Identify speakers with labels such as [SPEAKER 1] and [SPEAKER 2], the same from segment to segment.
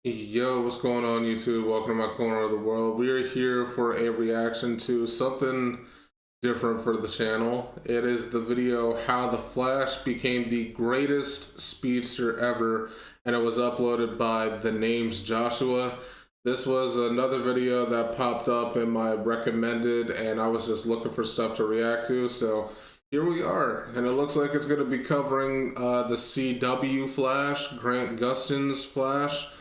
[SPEAKER 1] Yo, what's going on YouTube? Welcome to my corner of the world. We are here for a reaction to something different for the channel. It is the video How the Flash Became the Greatest Speedster Ever, and it was uploaded by The Name's Joshua. This was another video that popped up in my recommended, and I was just looking for stuff to react to, so here we are. And it looks like it's going to be covering the CW Flash, Grant Gustin's Flash.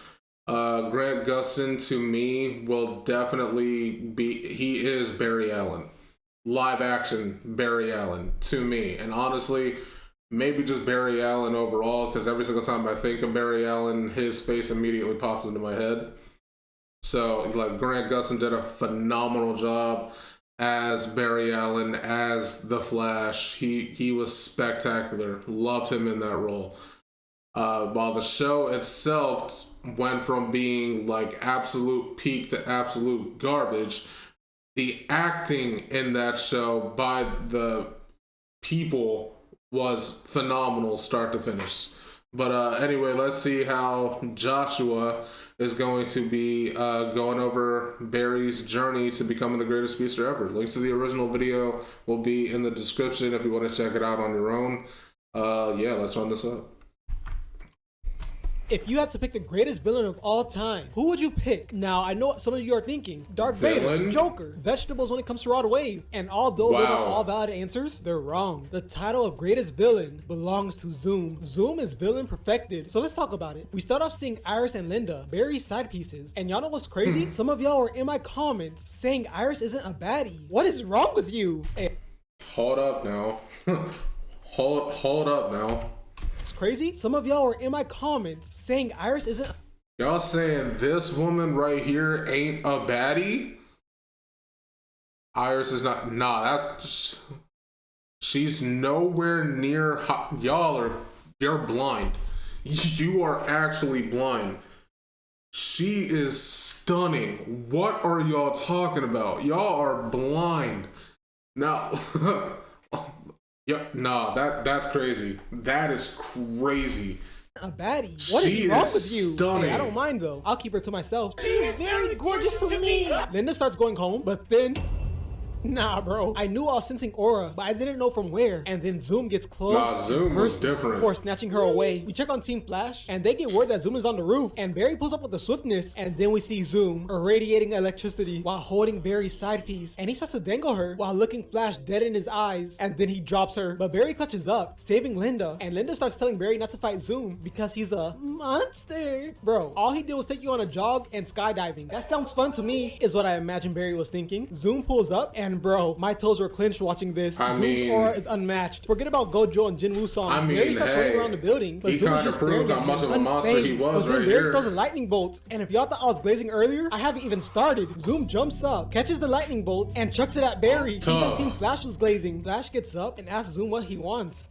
[SPEAKER 1] Grant Gustin, to me, will definitely be, he is Barry Allen. Live action Barry Allen, to me. And honestly, maybe just Barry Allen overall, because every single time I think of Barry Allen, his face immediately pops into my head. So, like, Grant Gustin did a phenomenal job as Barry Allen, as the Flash. He was spectacular. Loved him in that role. While the show itself went from being like absolute peak to absolute garbage, the acting in that show by the people was phenomenal start to finish. But anyway, let's see how Joshua is going to be going over Barry's journey to becoming the greatest speedster ever. Link to the original video will be in the description if you want to check it out on your own. Yeah, let's run this up.
[SPEAKER 2] If you had to pick the greatest villain of all time, who would you pick? Now, I know what some of you are thinking. Darth Vader, Joker, vegetables when it comes to Rod Wave. And although those are all valid answers, they're wrong. The title of greatest villain belongs to Zoom. Zoom is villain perfected. So let's talk about it. We start off seeing Iris and Linda, Barry's side pieces. And y'all know what's crazy? Some of y'all were in my comments saying Iris isn't a baddie. What is wrong with you? Hey.
[SPEAKER 1] Hold up now. hold up now.
[SPEAKER 2] Crazy? Some of y'all were in my comments saying Iris isn't.
[SPEAKER 1] Y'all saying this woman right here ain't a baddie? Iris is not. Nah, she's nowhere near. You're blind. You are actually blind. She is stunning. What are y'all talking about? Y'all are blind. Now. Yeah, no, that's crazy. That is crazy.
[SPEAKER 2] A baddie. What is wrong with you?
[SPEAKER 1] Stunning.
[SPEAKER 2] Hey, I don't mind though. I'll keep her to myself. She's very gorgeous to me. Linda starts going home, but then nah, bro. I knew I was sensing aura, but I didn't know from where. And then Zoom gets close.
[SPEAKER 1] Nah, Zoom was different.
[SPEAKER 2] Before snatching her away. We check on Team Flash, and they get word that Zoom is on the roof. And Barry pulls up with the swiftness, and then we see Zoom irradiating electricity while holding Barry's side piece. And he starts to dangle her while looking Flash dead in his eyes. And then he drops her. But Barry clutches up, saving Linda. And Linda starts telling Barry not to fight Zoom because he's a monster. Bro, all he did was take you on a jog and skydiving. That sounds fun to me, is what I imagine Barry was thinking. Zoom pulls up, and bro, my toes were clenched watching this. Zoom's aura is unmatched. Forget about Gojo and Jinwoo song. Barry starts running around the building, but Zoom is just staring at
[SPEAKER 1] much of a monster he was right here.
[SPEAKER 2] Barry throws a lightning bolt, and if y'all thought I was glazing earlier, I haven't even started. Zoom jumps up, catches the lightning bolt, and chucks it at Barry. Even Team Flash was glazing. Flash gets up and asks Zoom what he wants.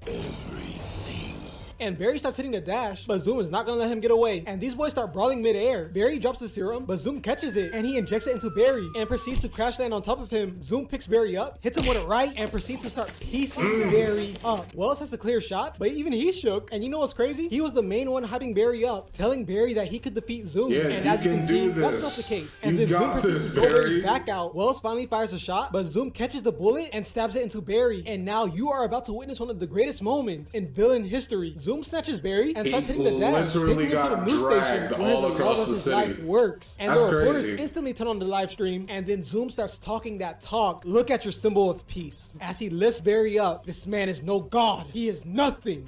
[SPEAKER 2] And Barry starts hitting the dash, but Zoom is not gonna let him get away. And these boys start brawling mid-air. Barry drops the serum, but Zoom catches it, and he injects it into Barry, and proceeds to crash land on top of him. Zoom picks Barry up, hits him with it right, and proceeds to start piecing Barry up. Wells has the clear shots, but even he shook. And you know what's crazy? He was the main one hyping Barry up, telling Barry that he could defeat Zoom.
[SPEAKER 1] Yeah,
[SPEAKER 2] and as you can see, that's not the case. And then Zoom proceeds to go Barry's back out. Wells finally fires a shot, but Zoom catches the bullet and stabs it into Barry. And now you are about to witness one of the greatest moments in villain history. Zoom snatches Barry and starts hitting the dash, taking him to the news station where the love of his life works. And the reporters instantly turn on the live stream, and then Zoom starts talking that talk. Look at your symbol of peace. As he lifts Barry up, this man is no god. He is nothing.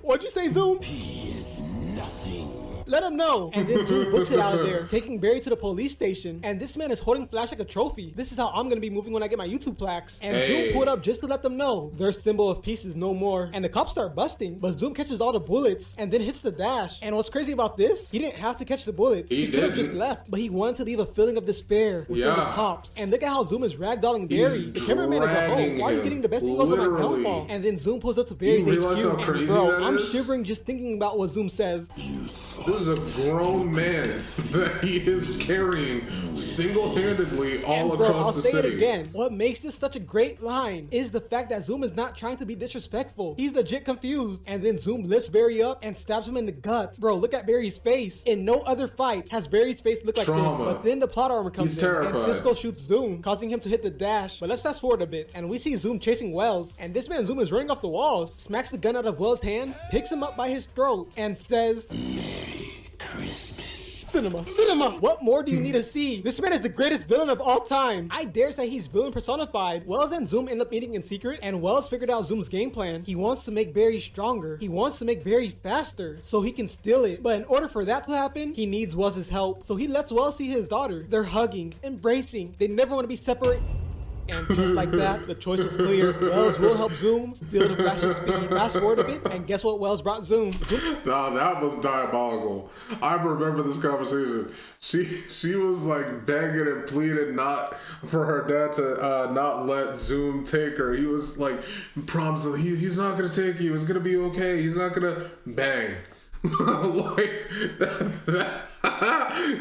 [SPEAKER 2] What'd you say, Zoom?
[SPEAKER 3] He is nothing.
[SPEAKER 2] Let him know. And then Zoom books it out of there, taking Barry to the police station. And this man is holding Flash like a trophy. This is how I'm gonna be moving when I get my YouTube plaques. And Zoom pulled up just to let them know their symbol of peace is no more. And the cops start busting, but Zoom catches all the bullets and then hits the dash. And what's crazy about this, he didn't have to catch the bullets. He could have just left, but he wanted to leave a feeling of despair within the cops. And look at how Zoom is ragdolling Barry. The cameraman is a hoe. Why are you getting the best angles of my downfall? And then Zoom pulls up to Barry's HQ. And bro, I'm shivering just thinking about what Zoom says.
[SPEAKER 1] This is a grown man that he is carrying single-handedly all
[SPEAKER 2] Bro,
[SPEAKER 1] across
[SPEAKER 2] I'll
[SPEAKER 1] the
[SPEAKER 2] say
[SPEAKER 1] city.
[SPEAKER 2] it again. What makes this such a great line is the fact that Zoom is not trying to be disrespectful. He's legit confused. And then Zoom lifts Barry up and stabs him in the guts. Bro, look at Barry's face. In no other fight has Barry's face looked like this. But then the plot armor comes
[SPEAKER 1] He's
[SPEAKER 2] in
[SPEAKER 1] terrified.
[SPEAKER 2] and Cisco shoots Zoom, causing him to hit the dash. But let's fast forward a bit and we see Zoom chasing Wells. And this man Zoom is running off the walls, smacks the gun out of Wells' hand, picks him up by his throat, and says,
[SPEAKER 3] Merry Christmas.
[SPEAKER 2] Cinema! What more do you need to see? This man is the greatest villain of all time. I dare say he's villain personified. Wells and Zoom end up meeting in secret, and Wells figured out Zoom's game plan. He wants to make Barry stronger. He wants to make Barry faster, so he can steal it. But in order for that to happen, he needs Wells' help. So he lets Wells see his daughter. They're hugging, embracing. They never want to be separate. And just like that, the choice was clear. Wells will help Zoom steal the Flash's speed. Fast forward a bit, and guess what Wells brought Zoom?
[SPEAKER 1] Nah, that was diabolical. I remember this conversation. She was like begging and pleading not for her dad to not let Zoom take her. He was like promising he's not gonna take you. It's gonna be okay. He's not gonna bang. Like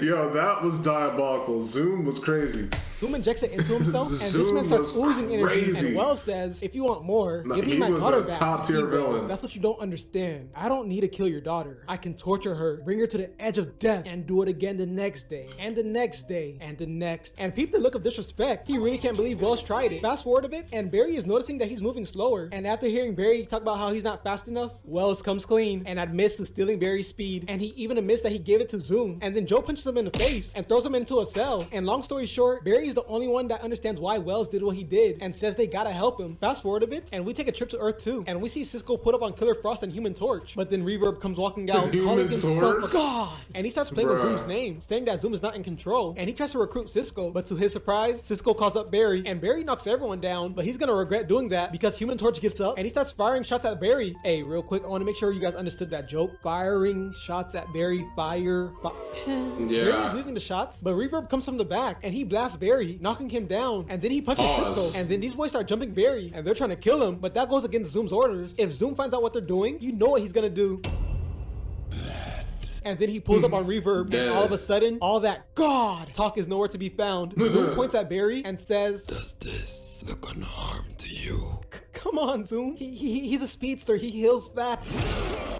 [SPEAKER 1] yo, that was diabolical. Zoom was crazy.
[SPEAKER 2] Zoom injects it into himself, and this
[SPEAKER 1] Zoom
[SPEAKER 2] man starts
[SPEAKER 1] was
[SPEAKER 2] oozing energy.
[SPEAKER 1] crazy.
[SPEAKER 2] And Wells says, "If you want more, give me
[SPEAKER 1] he
[SPEAKER 2] my
[SPEAKER 1] was
[SPEAKER 2] daughter
[SPEAKER 1] a
[SPEAKER 2] back."
[SPEAKER 1] top-tier
[SPEAKER 2] See, Wells,
[SPEAKER 1] villain.
[SPEAKER 2] that's what you don't understand. I don't need to kill your daughter. I can torture her, bring her to the edge of death, and do it again the next day, and the next day, and the next. And peep the look of disrespect. He really can't believe Wells tried it. Fast forward a bit, and Barry is noticing that he's moving slower. And after hearing Barry talk about how he's not fast enough, Wells comes clean and admits to stealing Barry's speed. And he even admits that he gave it to Zoom. And then Joe punches him in the face and throws him into a cell. And long story short, Barry is the only one that understands why Wells did what he did and says they gotta help him. Fast forward a bit, and we take a trip to Earth 2, and we see Cisco put up on Killer Frost and Human Torch. But then Reverb comes walking out, calling himself a god, and he starts playing with Zoom's name, saying that Zoom is not in control, and he tries to recruit Cisco. But to his surprise, Cisco calls up Barry, and Barry knocks everyone down. But he's gonna regret doing that because Human Torch gets up and he starts firing shots at Barry. Hey, real quick, I want to make sure you guys understood that joke. Firing shots at Barry. Barry's leaving the shots, but Reverb comes from the back and he blasts Barry, knocking him down, and then he punches Cisco, and then these boys start jumping Barry and they're trying to kill him, but that goes against Zoom's orders. If Zoom finds out what they're doing, you know what he's gonna do. And then he pulls up on Reverb, and all of a sudden, all that God talk is nowhere to be found. Zoom points at Barry and says,
[SPEAKER 3] Does this look unharmed to you?
[SPEAKER 2] Come on, Zoom. He's a speedster. He heals fast.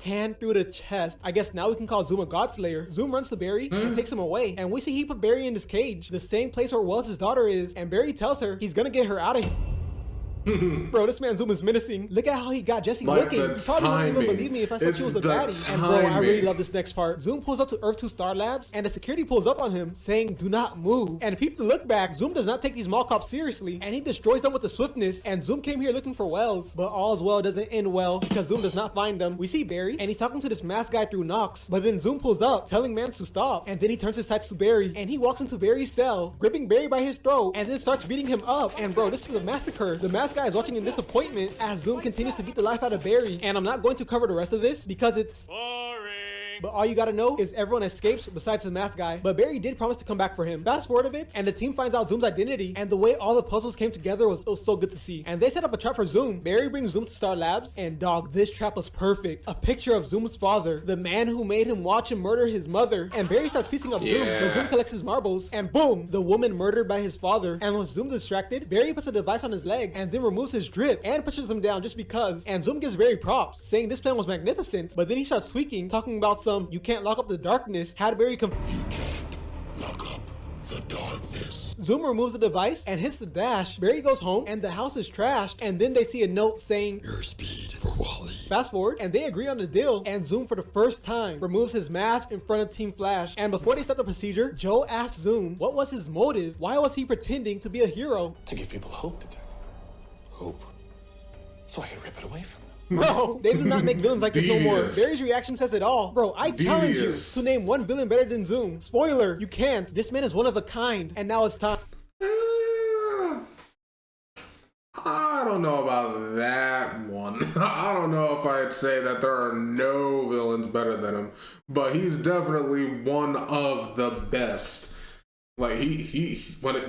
[SPEAKER 2] Hand through the chest. I guess now we can call Zoom a Godslayer. Zoom runs to Barry and takes him away. And we see he put Barry in his cage, the same place where Wells' daughter is. And Barry tells her he's gonna get her out of here. Bro, this man Zoom is menacing. Look at how he got Jesse looking. You probably wouldn't even believe me if I said she was a baddie. And bro, I really love this next part. Zoom pulls up to Earth 2 Star Labs, and the security pulls up on him, saying, "Do not move." And peep the look back. Zoom does not take these mall cops seriously, and he destroys them with the swiftness. And Zoom came here looking for Wells, but all's well doesn't end well because Zoom does not find them. We see Barry, and he's talking to this masked guy through Knox, but then Zoom pulls up, telling Mans to stop. And then he turns his sights to Barry, and he walks into Barry's cell, gripping Barry by his throat, and then starts beating him up. And bro, this is a massacre. The masked guy is watching in disappointment as Zoom continues to beat the life out of Barry. And I'm not going to cover the rest of this because it's boring. But all you gotta know is everyone escapes besides the masked guy. But Barry did promise to come back for him. Fast forward a bit, and the team finds out Zoom's identity, and the way all the puzzles came together was so good to see. And they set up a trap for Zoom. Barry brings Zoom to Star Labs, and dog, this trap was perfect. A picture of Zoom's father, the man who made him watch him murder his mother. And Barry starts piecing up Zoom, but Zoom collects his marbles, and boom, the woman murdered by his father. And with Zoom distracted, Barry puts a device on his leg, and then removes his drip, and pushes him down just because. And Zoom gives Barry props, saying this plan was magnificent. But then he starts tweaking, talking about you can't lock up the darkness. Had Barry
[SPEAKER 3] You can't lock up the darkness.
[SPEAKER 2] Zoom removes the device and hits the dash. Barry goes home and the house is trashed, and then they see a note saying,
[SPEAKER 3] Your speed for Wally.
[SPEAKER 2] Fast forward, and they agree on the deal, and Zoom for the first time removes his mask in front of Team Flash. And before they start the procedure, Joe asks Zoom what was his motive. Why was he pretending to be a hero?
[SPEAKER 4] To give people hope, Detective. Hope. So I can rip it away from them.
[SPEAKER 2] Bro, they do not make villains like this no more.
[SPEAKER 1] Devious.
[SPEAKER 2] Barry's reaction says it all. Bro, I challenge you
[SPEAKER 1] Devious.
[SPEAKER 2] to name one villain better than Zoom. Spoiler, you can't. This man is one of a kind, and now it's time.
[SPEAKER 1] I don't know about that one. I don't know if I'd say that there are no villains better than him, but he's definitely one of the best. Like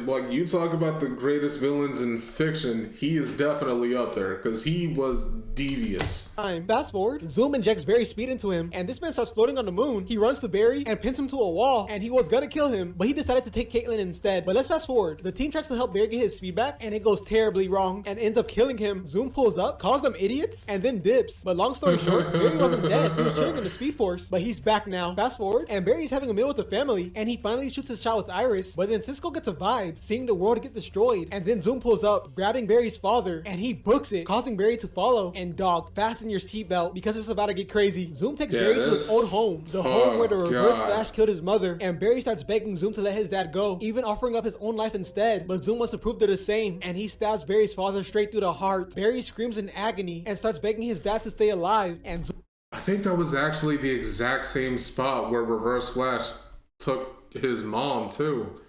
[SPEAKER 1] like you talk about the greatest villains in fiction, he is definitely up there because he was devious.
[SPEAKER 2] Fast forward, Zoom injects Barry's speed into him, and this man starts floating on the moon. He runs to Barry and pins him to a wall, and he was gonna kill him, but he decided to take Caitlyn instead. But let's fast forward. The team tries to help Barry get his speed back, and it goes terribly wrong and ends up killing him. Zoom pulls up, calls them idiots, and then dips. But long story short, Barry wasn't dead. He was chilling in the Speed Force, but he's back now. Fast forward, and Barry's having a meal with the family, and he finally shoots his shot with Iris. But then Cisco gets a vibe, seeing the world get destroyed, and then Zoom pulls up, grabbing Barry's father, and he books it, causing Barry to follow. And dog, fasten your seatbelt because it's about to get crazy. Zoom takes Barry to his old home, the home where the Reverse Flash killed his mother, and Barry starts begging Zoom to let his dad go, even offering up his own life instead. But Zoom wants to prove they're the same, and he stabs Barry's father straight through the heart. Barry screams in agony and starts begging his dad to stay alive, and Zoom...
[SPEAKER 1] I think that was actually the exact same spot where Reverse Flash took his mom too.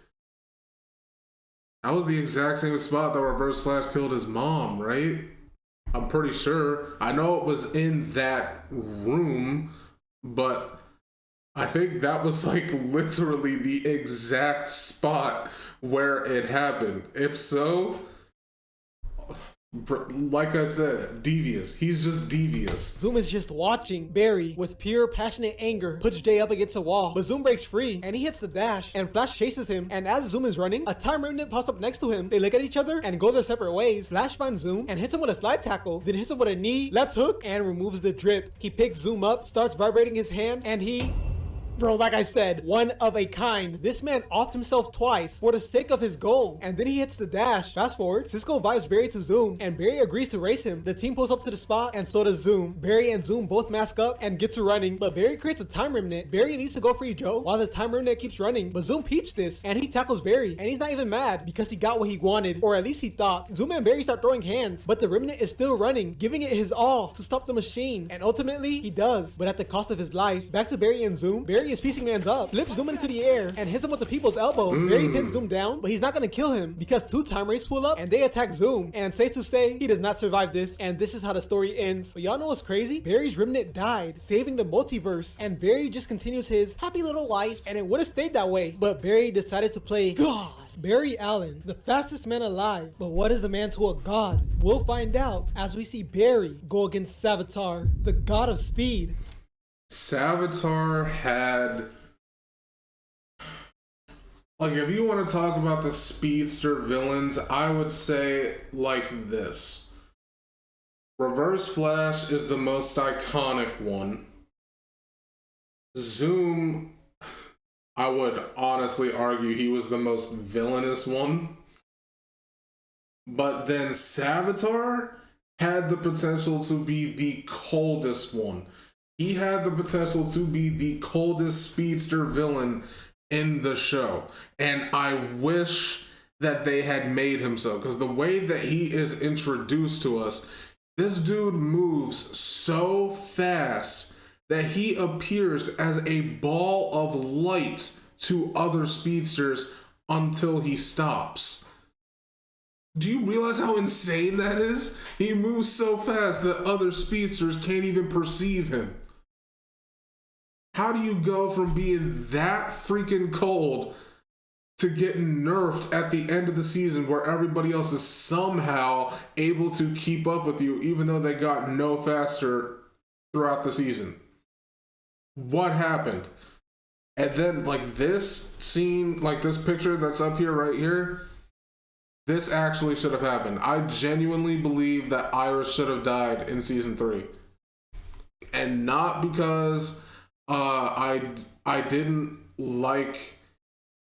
[SPEAKER 1] That was the exact same spot that Reverse Flash killed his mom, right? I'm pretty sure. I know it was in that room, but I think that was like literally the exact spot where it happened. If so, like I said, devious. He's just devious.
[SPEAKER 2] Zoom is just watching Barry with pure passionate anger puts Jay up against a wall, but Zoom breaks free and he hits the dash, and Flash chases him, and as Zoom is running, a time remnant pops up next to him. They look at each other and go their separate ways. Flash finds Zoom and hits him with a slide tackle, then hits him with a knee, left hook, and removes the drip. He picks Zoom up, starts vibrating his hand, and he... Bro, like I said, one of a kind. This man offed himself twice for the sake of his goal, and then he hits the dash. Fast forward, Cisco vibes Barry to Zoom, and Barry agrees to race him. The team pulls up to the spot, and so does Zoom. Barry and Zoom both mask up and get to running, but Barry creates a time remnant. Barry leaves to go free Joe, while the time remnant keeps running, but Zoom peeps this, and he tackles Barry, and he's not even mad because he got what he wanted, or at least he thought. Zoom and Barry start throwing hands, but the remnant is still running, giving it his all to stop the machine, and ultimately, he does, but at the cost of his life. Back to Barry and Zoom. Barry is piecing man's up, flips Zoom into the air, and hits him with the people's elbow. Barry pins Zoom down, but he's not gonna kill him because two time race pull up and they attack Zoom. And safe to say, he does not survive this, and this is how the story ends. But y'all know what's crazy? Barry's remnant died, saving the multiverse, and Barry just continues his happy little life, and it would have stayed that way. But Barry decided to play God. Barry Allen, the fastest man alive. But what is the man to a god? We'll find out as we see Barry go against Savitar, the god of speed.
[SPEAKER 1] Savitar had... Like, if you want to talk about the Speedster villains, I would say like this. Reverse Flash is the most iconic one. Zoom, I would honestly argue he was the most villainous one. But then Savitar had the potential to be the coldest one. He had the potential to be the coldest Speedster villain in the show, and I wish that they had made him so, because the way that he is introduced to us, this dude moves so fast that he appears as a ball of light to other speedsters until he stops. Do you realize how insane that is? He moves so fast that other speedsters can't even perceive him. How do you go from being that freaking cold to getting nerfed at the end of the season where everybody else is somehow able to keep up with you even though they got no faster throughout the season? What happened? And then like this scene, like this picture that's up here right here, this actually should have happened. I genuinely believe that Iris should have died in season 3. And not because I didn't like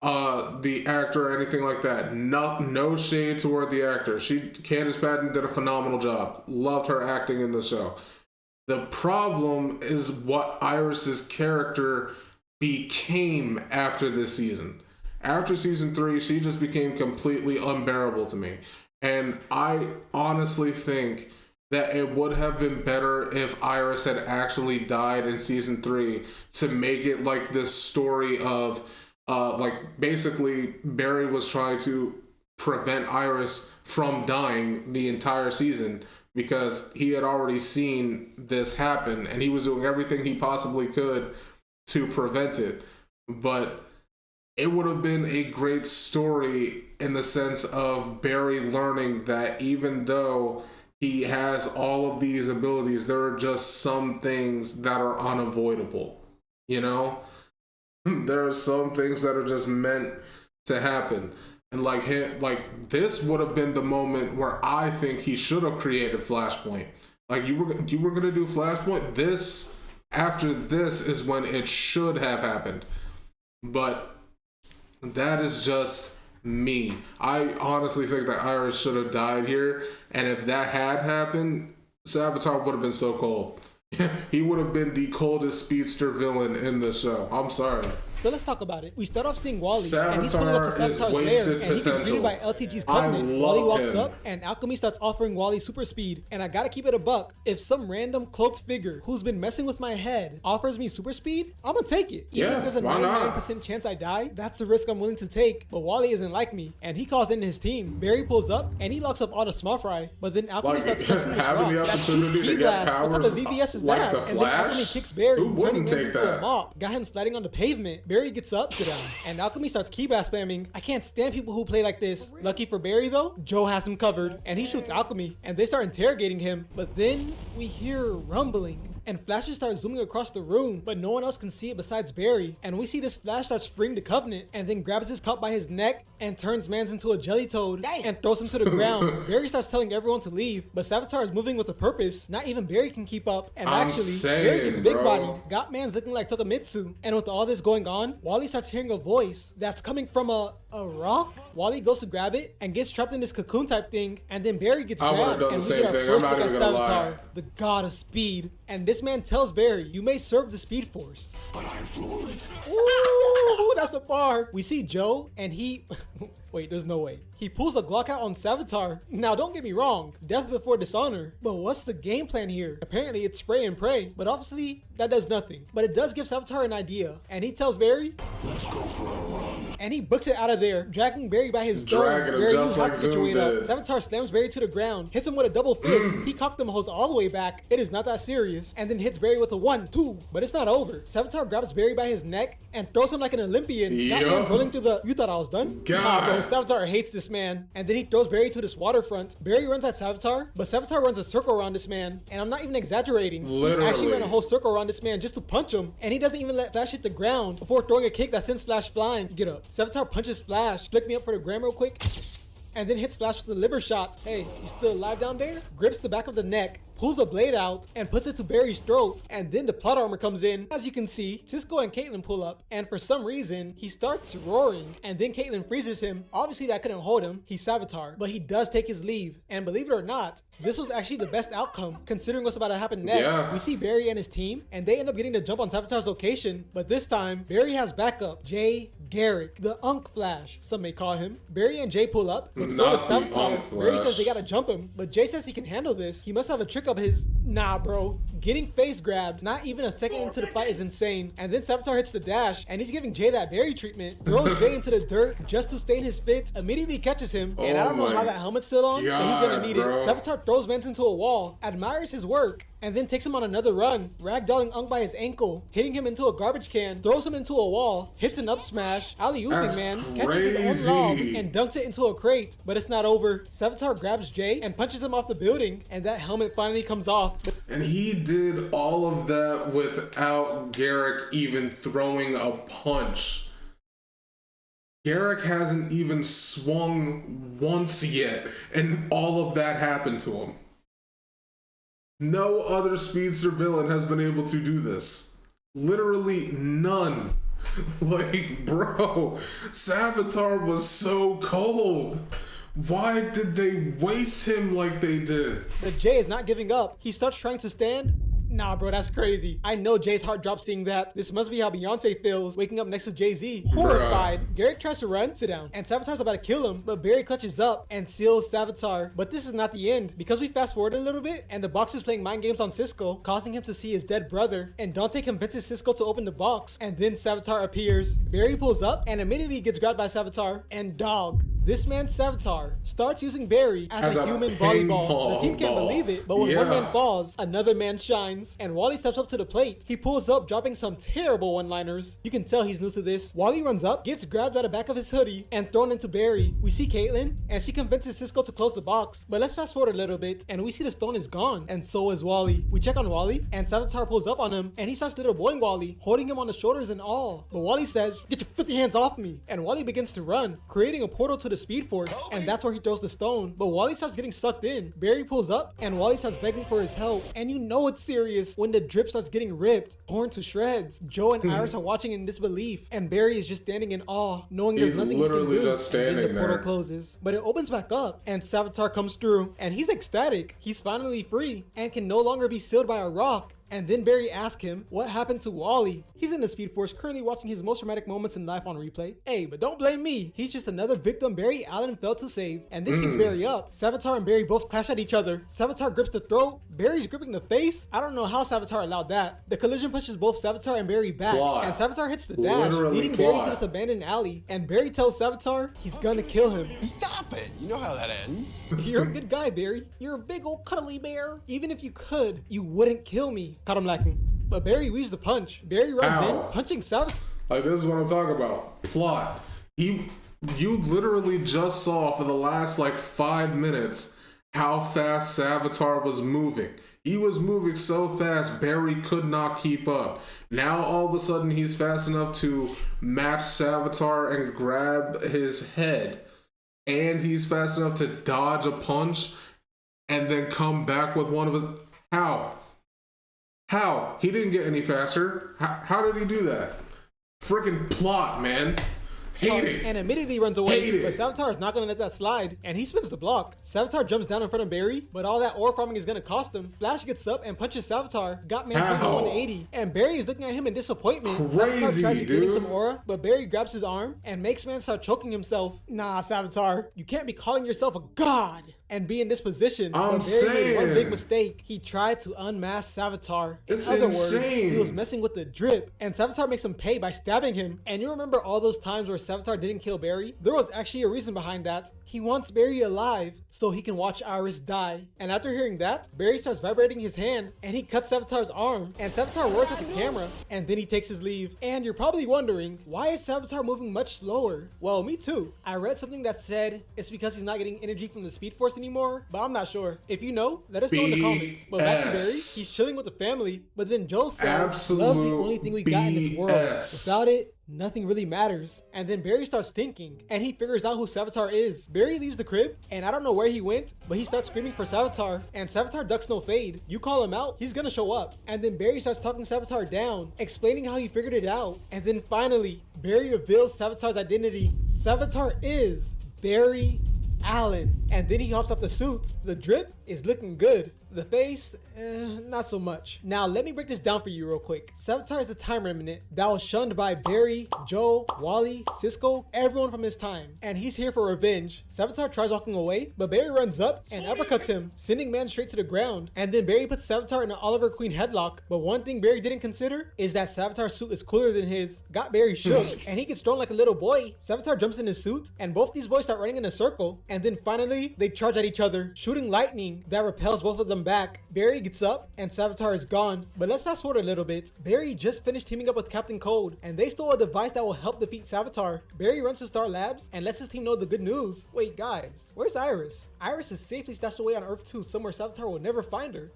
[SPEAKER 1] the actor or anything like that. No shade toward the actor. Candice Patton did a phenomenal job. Loved her acting in the show. The problem is what Iris's character became after this season. After season 3, she just became completely unbearable to me. And I honestly think that it would have been better if Iris had actually died in season 3 to make it like this story of like basically Barry was trying to prevent Iris from dying the entire season because he had already seen this happen and he was doing everything he possibly could to prevent it. But it would have been a great story in the sense of Barry learning that even though he has all of these abilities, there are just some things that are unavoidable. You know, there are some things that are just meant to happen. And like him, like this would have been the moment where I think he should have created Flashpoint. Like you were gonna do Flashpoint. This after this is when it should have happened. But that is just me. I honestly think that Iris should have died here. And if that had happened, Savitar would have been so cold. He would have been the coldest speedster villain in the show. I'm sorry.
[SPEAKER 2] So let's talk about it. We start off seeing Wally,
[SPEAKER 1] Savitar
[SPEAKER 2] and he's pulling up to Savitar's lair, and he gets greeted by LTG's Covenant. Wally walks up, and Alchemy starts offering Wally super speed. And I gotta keep it a buck. If some random cloaked figure who's been messing with my head offers me super speed, I'm gonna take it. Even if there's a 99% chance I die, that's the risk I'm willing to take. But Wally isn't like me, and he calls in his team. Barry pulls up, and he locks up all the small fry. But then Alchemy starts flexing his rock.
[SPEAKER 1] The opportunity to get powers
[SPEAKER 2] what type of VBS is
[SPEAKER 1] like
[SPEAKER 2] that?
[SPEAKER 1] the
[SPEAKER 2] And then Alchemy kicks Barry, turning him into a mop. Got him sliding on the pavement. Barry gets up, sit down, and Alchemy starts key blast spamming. I can't stand people who play like this. Lucky for Barry though, Joe has him covered, and he shoots Alchemy, and they start interrogating him. But then we hear rumbling, and flashes start zooming across the room, but no one else can see it besides Barry. And we see this Flash starts freeing the Covenant, and then grabs his cup by his neck and turns Mans into a jelly toad and throws him to the ground. Barry starts telling everyone to leave, but Savitar is moving with a purpose. Not even Barry can keep up, and Barry gets big bodied. Got Mans looking like Tokamitsu. And with all this going on, Wally starts hearing a voice that's coming from a rock. Wally goes to grab it and gets trapped in this cocoon type thing, and then Barry gets grabbed, and we get our first look at Savitar, the god of speed. And this man tells Barry, you may serve the Speed Force,
[SPEAKER 3] but I rule it.
[SPEAKER 2] Ooh, that's a bar. We see Joe, and he wait, there's no way. He pulls a Glock out on Savitar. Now, don't get me wrong, death before dishonor. But what's the game plan here? Apparently, it's spray and pray. But obviously, that does nothing. But it does give Savitar an idea. And he tells Barry,
[SPEAKER 3] let's go for a run.
[SPEAKER 2] And he books it out of there, dragging Barry by his throat. Barry just like Zoom up. Savitar slams Barry to the ground, hits him with a double fist. He cocked them hoes all the way back. It is not that serious. And then hits Barry with a 1-2. But it's not over. Savitar grabs Barry by his neck and throws him like an Olympian. That man rolling through the... You thought I was done? Nah, bro. Savitar hates this man. And then he throws Barry to this waterfront. Barry runs at Savitar, but Savitar runs a circle around this man. And I'm not even exaggerating. Literally. He actually ran a whole circle around this man just to punch him. And he doesn't even let Flash hit the ground before throwing a kick that sends Flash flying. Get up. Savitar punches Flash. Flick me up for the gram real quick. And then hits Flash with the liver shot. Hey, you still alive down there? Grips the back of the neck, pulls a blade out, and puts it to Barry's throat. And then the plot armor comes in. As you can see, Cisco and Caitlyn pull up, and for some reason, he starts roaring. And then Caitlyn freezes him. Obviously, that couldn't hold him. He's Savitar, but he does take his leave. And believe it or not, this was actually the best outcome, considering what's about to happen next. We see Barry and his team, and they end up getting the jump on Savitar's location. But this time, Barry has backup. Jay Garrick, the Unk Flash, some may call him. Barry and Jay pull up, but so does Savitar. Barry says they gotta jump him, but Jay says he can handle this. He must have a trick up his... Nah, bro. Getting face grabbed, not even a second into the fight, is insane. And then Savitar hits the dash, and he's giving Jay that Barry treatment. Throws Jay into the dirt just to stay in his fit. Immediately catches him, and I don't know how that helmet's still on, but he's gonna need it. Savitar throws Mans into a wall, admires his work, and then takes him on another run, ragdolling Unk by his ankle, hitting him into a garbage can, throws him into a wall, hits an up smash, alley-ooping man, catches his own log, and dunks it into a crate. But it's not over. Savitar grabs Jay and punches him off the building, and that helmet finally comes off.
[SPEAKER 1] And he did all of that without Garrick even throwing a punch. Garrick hasn't even swung once yet, and all of that happened to him. No other speedster villain has been able to do this. Literally none. Like, bro, Savitar was so cold. Why did they waste him like they did?
[SPEAKER 2] But Jay is not giving up. He starts trying to stand. Nah, bro, that's crazy. I know Jay's heart dropped seeing that. This must be how Beyonce feels, waking up next to Jay-Z. Horrified. Bruh. Garrick tries to run. Sit down. And Savitar's about to kill him, but Barry clutches up and seals Savitar. But this is not the end, because we fast forward a little bit, and the box is playing mind games on Cisco, causing him to see his dead brother. And Dante convinces Cisco to open the box, and then Savitar appears. Barry pulls up and immediately gets grabbed by Savitar. And dog, This man Savitar starts using Barry as
[SPEAKER 1] As
[SPEAKER 2] a
[SPEAKER 1] a
[SPEAKER 2] human
[SPEAKER 1] ping
[SPEAKER 2] volleyball.
[SPEAKER 1] pong
[SPEAKER 2] The team can't
[SPEAKER 1] ball.
[SPEAKER 2] believe it, but when one
[SPEAKER 1] Yeah.
[SPEAKER 2] man falls, another man shines. And Wally steps up to the plate. He pulls up, dropping some terrible one-liners. You can tell he's new to this. Wally runs up, gets grabbed by the back of his hoodie, and thrown into Barry. We see Caitlin, and she convinces Cisco to close the box. But let's fast forward a little bit, and we see the stone is gone, and so is Wally. We check on Wally, and Savitar pulls up on him, and he starts little boying Wally, holding him on the shoulders and all. But Wally says, "Get your filthy hands off me!" And Wally begins to run, creating a portal to the Speed Force, and that's where he throws the stone. But Wally starts getting sucked in. Barry pulls up, and Wally starts begging for his help. And you know it's serious when the drip starts getting ripped, torn to shreds. Joe and Iris are watching in disbelief, and Barry is just standing in awe, knowing there's
[SPEAKER 1] He's
[SPEAKER 2] nothing he can
[SPEAKER 1] literally
[SPEAKER 2] do.
[SPEAKER 1] just
[SPEAKER 2] And then
[SPEAKER 1] standing
[SPEAKER 2] the portal
[SPEAKER 1] there.
[SPEAKER 2] closes, but it opens back up, and Savitar comes through, and he's ecstatic. He's finally free and can no longer be sealed by a rock. And then Barry asks him what happened to Wally. He's in the Speed Force, currently watching his most traumatic moments in life on replay. Hey, but don't blame me. He's just another victim Barry Allen failed to save. And this heats Barry up. Savitar and Barry both clash at each other. Savitar grips the throat. Barry's gripping the face. I don't know how Savitar allowed that. The collision pushes both Savitar and Barry back.
[SPEAKER 1] Plot.
[SPEAKER 2] And Savitar hits the dash,
[SPEAKER 1] Literally
[SPEAKER 2] leading Barry to
[SPEAKER 1] plot.
[SPEAKER 2] this abandoned alley. And Barry tells Savitar he's gonna kill him.
[SPEAKER 4] Stop it. You know how that ends.
[SPEAKER 2] You're a good guy, Barry. You're a big old cuddly bear. Even if you could, you wouldn't kill me. Cut him lacking. But Barry weaves the punch. Barry runs
[SPEAKER 1] Ow.
[SPEAKER 2] in, punching Savitar.
[SPEAKER 1] Like, this is what I'm talking about. Plot. You literally just saw for the last like 5 minutes how fast Savitar was moving. He was moving so fast Barry could not keep up. Now all of a sudden he's fast enough to match Savitar and grab his head. And he's fast enough to dodge a punch and then come back with one of his... How? He didn't get any faster. How did he do that? Freaking plot, man. Hate it.
[SPEAKER 2] And immediately runs away.
[SPEAKER 1] Hate it.
[SPEAKER 2] But Savitar is not going to let that slide. And he spins the block. Savitar jumps down in front of Barry, but all that ore farming is going to cost him. Flash gets up and punches Savitar. Got man from
[SPEAKER 1] How?
[SPEAKER 2] 180. And Barry is looking at him in disappointment.
[SPEAKER 1] Crazy,
[SPEAKER 2] Savitar tries to get in
[SPEAKER 1] dude.
[SPEAKER 2] some aura, but Barry grabs his arm and makes man start choking himself. Nah, Savitar, you can't be calling yourself a god and be in this position.
[SPEAKER 1] I'm
[SPEAKER 2] But Barry made one
[SPEAKER 1] saying.
[SPEAKER 2] big mistake. He tried to unmask Savitar. In
[SPEAKER 1] It's
[SPEAKER 2] other words,
[SPEAKER 1] insane.
[SPEAKER 2] he was messing with the drip, and Savitar makes him pay by stabbing him. And you remember all those times where Savitar didn't kill Barry? There was actually a reason behind that. He wants Barry alive so he can watch Iris die. And after hearing that, Barry starts vibrating his hand, and he cuts Savitar's arm, and Savitar roars at the camera, and then he takes his leave. And you're probably wondering, why is Savitar moving much slower? Well, me too. I read something that said it's because he's not getting energy from the Speed Force anymore, but I'm not sure. If you know, let us know in the comments. But back to Barry,
[SPEAKER 1] BS.
[SPEAKER 2] he's chilling with the family, but then Joe says,
[SPEAKER 1] Absolute
[SPEAKER 2] love's the only thing we got in this world.
[SPEAKER 1] BS.
[SPEAKER 2] Without it, nothing really matters. And then Barry starts thinking, and he figures out who Savitar is. Barry leaves the crib, and I don't know where he went, but he starts screaming for Savitar, and Savitar ducks no fade. You call him out, he's gonna show up. And then Barry starts talking Savitar down, explaining how he figured it out. And then finally, Barry reveals Savitar's identity. Savitar is Barry Allen. And then he hops out the suit. The drip is looking good. The face, not so much. Now, let me break this down for you real quick. Savitar is the time remnant that was shunned by Barry, Joe, Wally, Cisco, everyone from his time. And he's here for revenge. Savitar tries walking away, but Barry runs up and uppercuts him, sending man straight to the ground. And then Barry puts Savitar in an Oliver Queen headlock. But one thing Barry didn't consider is that Savitar's suit is cooler than his. Got Barry shook, and he gets thrown like a little boy. Savitar jumps in his suit, and both these boys start running in a circle. And then finally, they charge at each other, shooting lightning that repels both of them back. Barry gets up, and Savitar is gone. But let's fast forward a little bit. Barry just finished teaming up with Captain Cold, and they stole a device that will help defeat Savitar. Barry runs to Star Labs and lets his team know the good news. Wait, guys, where's Iris? Iris is safely stashed away on Earth 2, somewhere Savitar will never find her.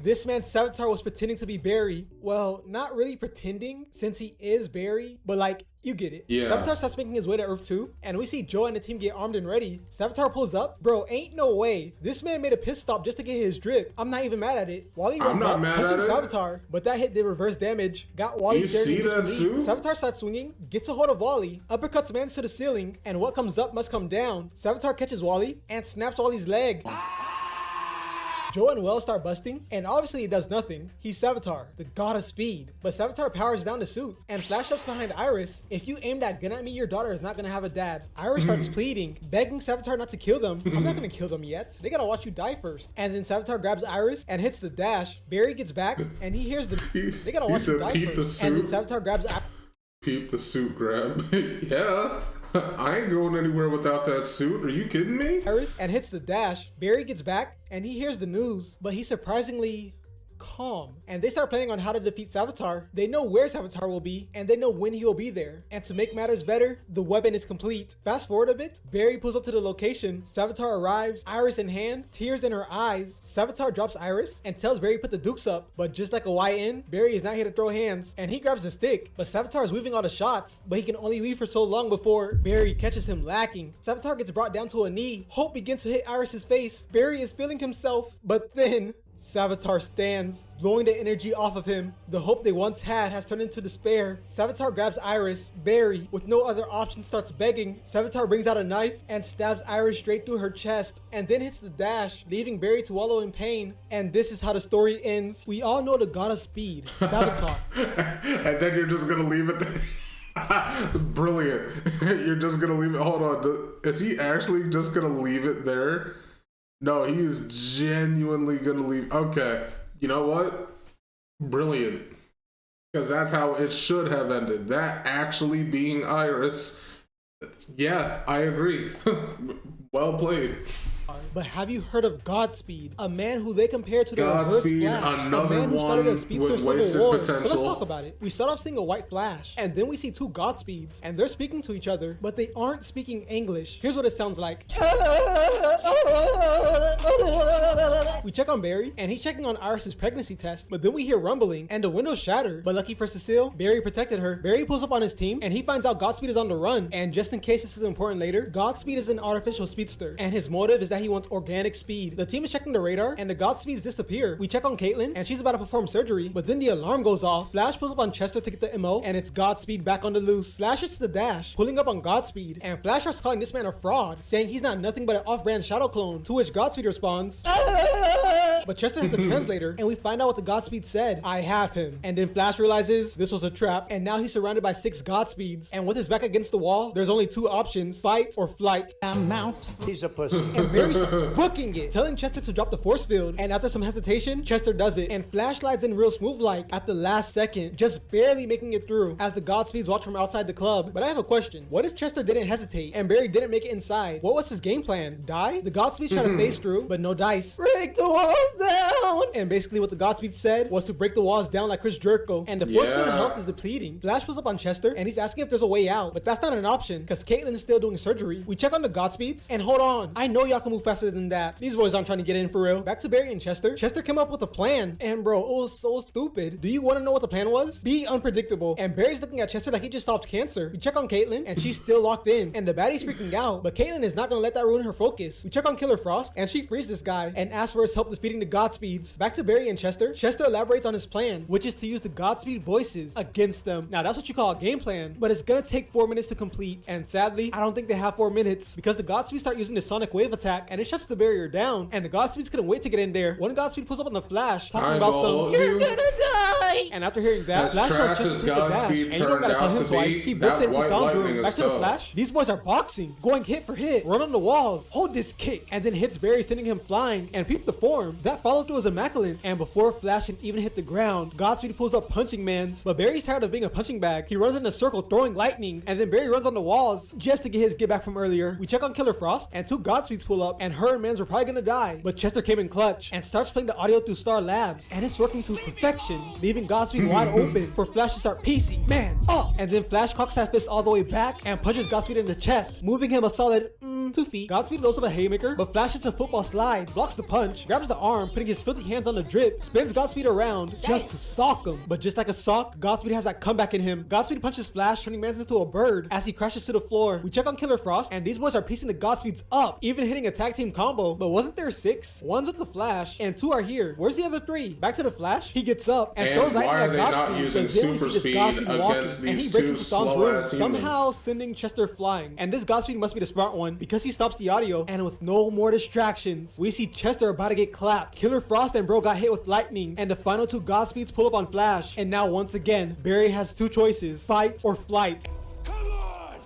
[SPEAKER 2] This man Savitar was pretending to be Barry. Well, not really pretending, since he is Barry, but like, you get it.
[SPEAKER 1] Yeah.
[SPEAKER 2] Savitar starts making his way to Earth 2, and we see Joe and the team get armed and ready. Savitar pulls up. Bro, ain't no way. This man made a pit stop just to get his drip. I'm not even mad at it. Wally runs
[SPEAKER 1] not
[SPEAKER 2] up,
[SPEAKER 1] mad
[SPEAKER 2] punching
[SPEAKER 1] at it.
[SPEAKER 2] Savitar, but that hit did reverse damage. Got Wally
[SPEAKER 1] You
[SPEAKER 2] staring
[SPEAKER 1] see that
[SPEAKER 2] disbelief.
[SPEAKER 1] suit?
[SPEAKER 2] Savitar starts swinging, gets a hold of Wally, uppercuts man to the ceiling, and what comes up must come down. Savitar catches Wally and snaps Wally's leg. Joe and Wells start busting, and obviously it does nothing. He's Savitar, the god of speed. But Savitar powers down the suit, and Flash jumps behind Iris. If you aim that gun at me, your daughter is not gonna have a dad. Iris starts pleading, begging Savitar not to kill them. I'm not gonna kill them yet. They gotta watch you die first. And then Savitar grabs Iris and hits the dash. Barry gets back, and he hears the... They gotta
[SPEAKER 1] He
[SPEAKER 2] watch you
[SPEAKER 1] said,
[SPEAKER 2] die
[SPEAKER 1] "Peep the
[SPEAKER 2] first." And then
[SPEAKER 1] suit.
[SPEAKER 2] Savitar grabs
[SPEAKER 1] Peep the suit grab. Yeah, I ain't going anywhere without that suit. Are you kidding me?
[SPEAKER 2] Iris and hits the dash. Barry gets back and he hears the news, but he's surprisingly calm, and they start planning on how to defeat Savitar. They know where Savitar will be and they know when he will be there, and to make matters better, the weapon is complete. Fast forward a bit, Barry pulls up to the location. Savitar arrives, Iris in hand, tears in her eyes. Savitar drops Iris and tells Barry to put the dukes up, but just like a YN, Barry is not here to throw hands, and he grabs the stick, but Savitar is weaving all the shots, but he can only weave for so long before Barry catches him lacking. Savitar gets brought down to a knee. Hope begins to hit Iris's face. Barry is feeling himself, but then Savitar stands, blowing the energy off of him. The hope they once had has turned into despair. Savitar grabs Iris. Barry, with no other option, starts begging. Savitar brings out a knife and stabs Iris straight through her chest, and then hits the dash, leaving Barry to wallow in pain. And this is how the story ends. We all know the god of speed, Savitar.
[SPEAKER 1] And then you're just gonna leave it there. Brilliant. You're just gonna leave it. Hold on. Is he actually just gonna leave it there? No, he is genuinely gonna leave. Okay, you know what? Brilliant. Because that's how it should have ended. That actually being Iris. Yeah, I agree. Well played.
[SPEAKER 2] But have you heard of Godspeed? A man who they compare to the
[SPEAKER 1] Godspeed,
[SPEAKER 2] reverse Flash.
[SPEAKER 1] another
[SPEAKER 2] a man who started a
[SPEAKER 1] one
[SPEAKER 2] speedster
[SPEAKER 1] with
[SPEAKER 2] civil
[SPEAKER 1] wasted
[SPEAKER 2] war.
[SPEAKER 1] potential.
[SPEAKER 2] So let's talk about it. We start off seeing a white Flash, and then we see two Godspeeds, and they're speaking to each other, but they aren't speaking English. Here's what it sounds like. We check on Barry, and he's checking on Iris's pregnancy test, but then we hear rumbling, and the windows shatter. But lucky for Cecile, Barry protected her. Barry pulls up on his team, and he finds out Godspeed is on the run. And just in case this is important later, Godspeed is an artificial speedster, and his motive is that he wants organic speed. The team is checking the radar, and the Godspeeds disappear. We check on Caitlin, and she's about to perform surgery, but then the alarm goes off. Flash pulls up on Chester to get the MO, and it's Godspeed back on the loose. Flash hits the dash, pulling up on Godspeed, and Flash starts calling this man a fraud, saying he's not nothing but an off-brand shadow clone, to which Godspeed responds, but Chester has the translator, and we find out what the Godspeed said. I have him. And then Flash realizes this was a trap, and now he's surrounded by 6 Godspeeds, and with his back against the wall, there's only 2 options, fight or flight.
[SPEAKER 5] I'm out. He's a pussy.
[SPEAKER 2] And Barry starts booking it, telling Chester to drop the force field, and after some hesitation, Chester does it, and Flash slides in real smooth like at the last second, just barely making it through as the Godspeeds watch from outside the club. But I have a question. What if Chester didn't hesitate and Barry didn't make it inside? What was his game plan? Die? The Godspeeds try to phase through, but no dice. Break the walls down! And basically what the Godspeed said was to break the walls down like Chris Jericho, and the force field health is depleting. Flash was up on Chester, and he's asking if there's a way out, but that's not an option, because Caitlin is still doing surgery. We check on the Godspeeds, and hold on, I know y'all can move faster than that. These boys aren't trying to get in for real. Back to Barry and Chester. Chester came up with a plan, and bro, it was so stupid. Do you want to know what the plan was? Be unpredictable. And Barry's looking at Chester like he just solved cancer. We check on Caitlin, and she's still locked in, and the baddie's freaking out, but Caitlin is not gonna let that ruin her focus. We check on Killer Frost, and she frees this guy and asks for his help defeating the Godspeeds. Back to Barry and Chester. Chester elaborates on his plan, which is to use the Godspeed voices against them. Now that's what you call a game plan, but it's gonna take 4 minutes to complete, and sadly, I don't think they have 4 minutes, because the Godspeeds start using the sonic wave attack, and it shuts the barrier down, and the Godspeeds couldn't wait to get in there. One Godspeed pulls up on the Flash, talking about some, you're gonna die! And after hearing that, Flash tells Chester to the dash, and you don't gotta tell him twice. He books it into Dawn's room. Back to the Flash. These boys are boxing, going hit for hit, run on the walls, hold this kick, and then hits Barry, sending him flying, and peep the form. That follow through is immaculate, and before Flash can even hit the ground, Godspeed pulls up punching mans, but Barry's tired of being a punching bag. He runs in a circle throwing lightning, and then Barry runs on the walls just to get his get back from earlier. We check on Killer Frost, and 2 Godspeeds pull up, and her and mans were probably gonna die, but Chester came in clutch and starts playing the audio through Star Labs, and it's working to perfection, leaving Godspeed wide open for Flash to start piecing mans up, and then Flash cocks that fist all the way back and punches Godspeed in the chest, moving him a solid 2 feet. Godspeed loads up a haymaker, but Flash hits a football slide, blocks the punch, grabs the arm, putting his filthy hands on the drip, spins Godspeed around just to sock him. But just like a sock, Godspeed has that comeback in him. Godspeed punches Flash, turning mans into a bird as he crashes to the floor. We check on Killer Frost, and these boys are piecing the Godspeeds up, even hitting a tag team combo. But wasn't there 6? One's with the Flash, and 2 are here. Where's the other 3? Back to the Flash. He gets up and throws lightning at Godspeed,
[SPEAKER 1] using
[SPEAKER 2] so then we
[SPEAKER 1] super
[SPEAKER 2] see this
[SPEAKER 1] speed
[SPEAKER 2] Godspeed walking,
[SPEAKER 1] against
[SPEAKER 2] and he
[SPEAKER 1] these
[SPEAKER 2] breaks
[SPEAKER 1] 2
[SPEAKER 2] into Dawn's room,
[SPEAKER 1] slow-ass humans?
[SPEAKER 2] somehow sending Chester flying. And this Godspeed must be the smart one, because he stops the audio, and with no more distractions, we see Chester about to get clapped. Killer Frost and bro got hit with lightning, and the final 2 Godspeeds pull up on Flash, and now once again, Barry has 2 choices, fight or flight.
[SPEAKER 3] Come on!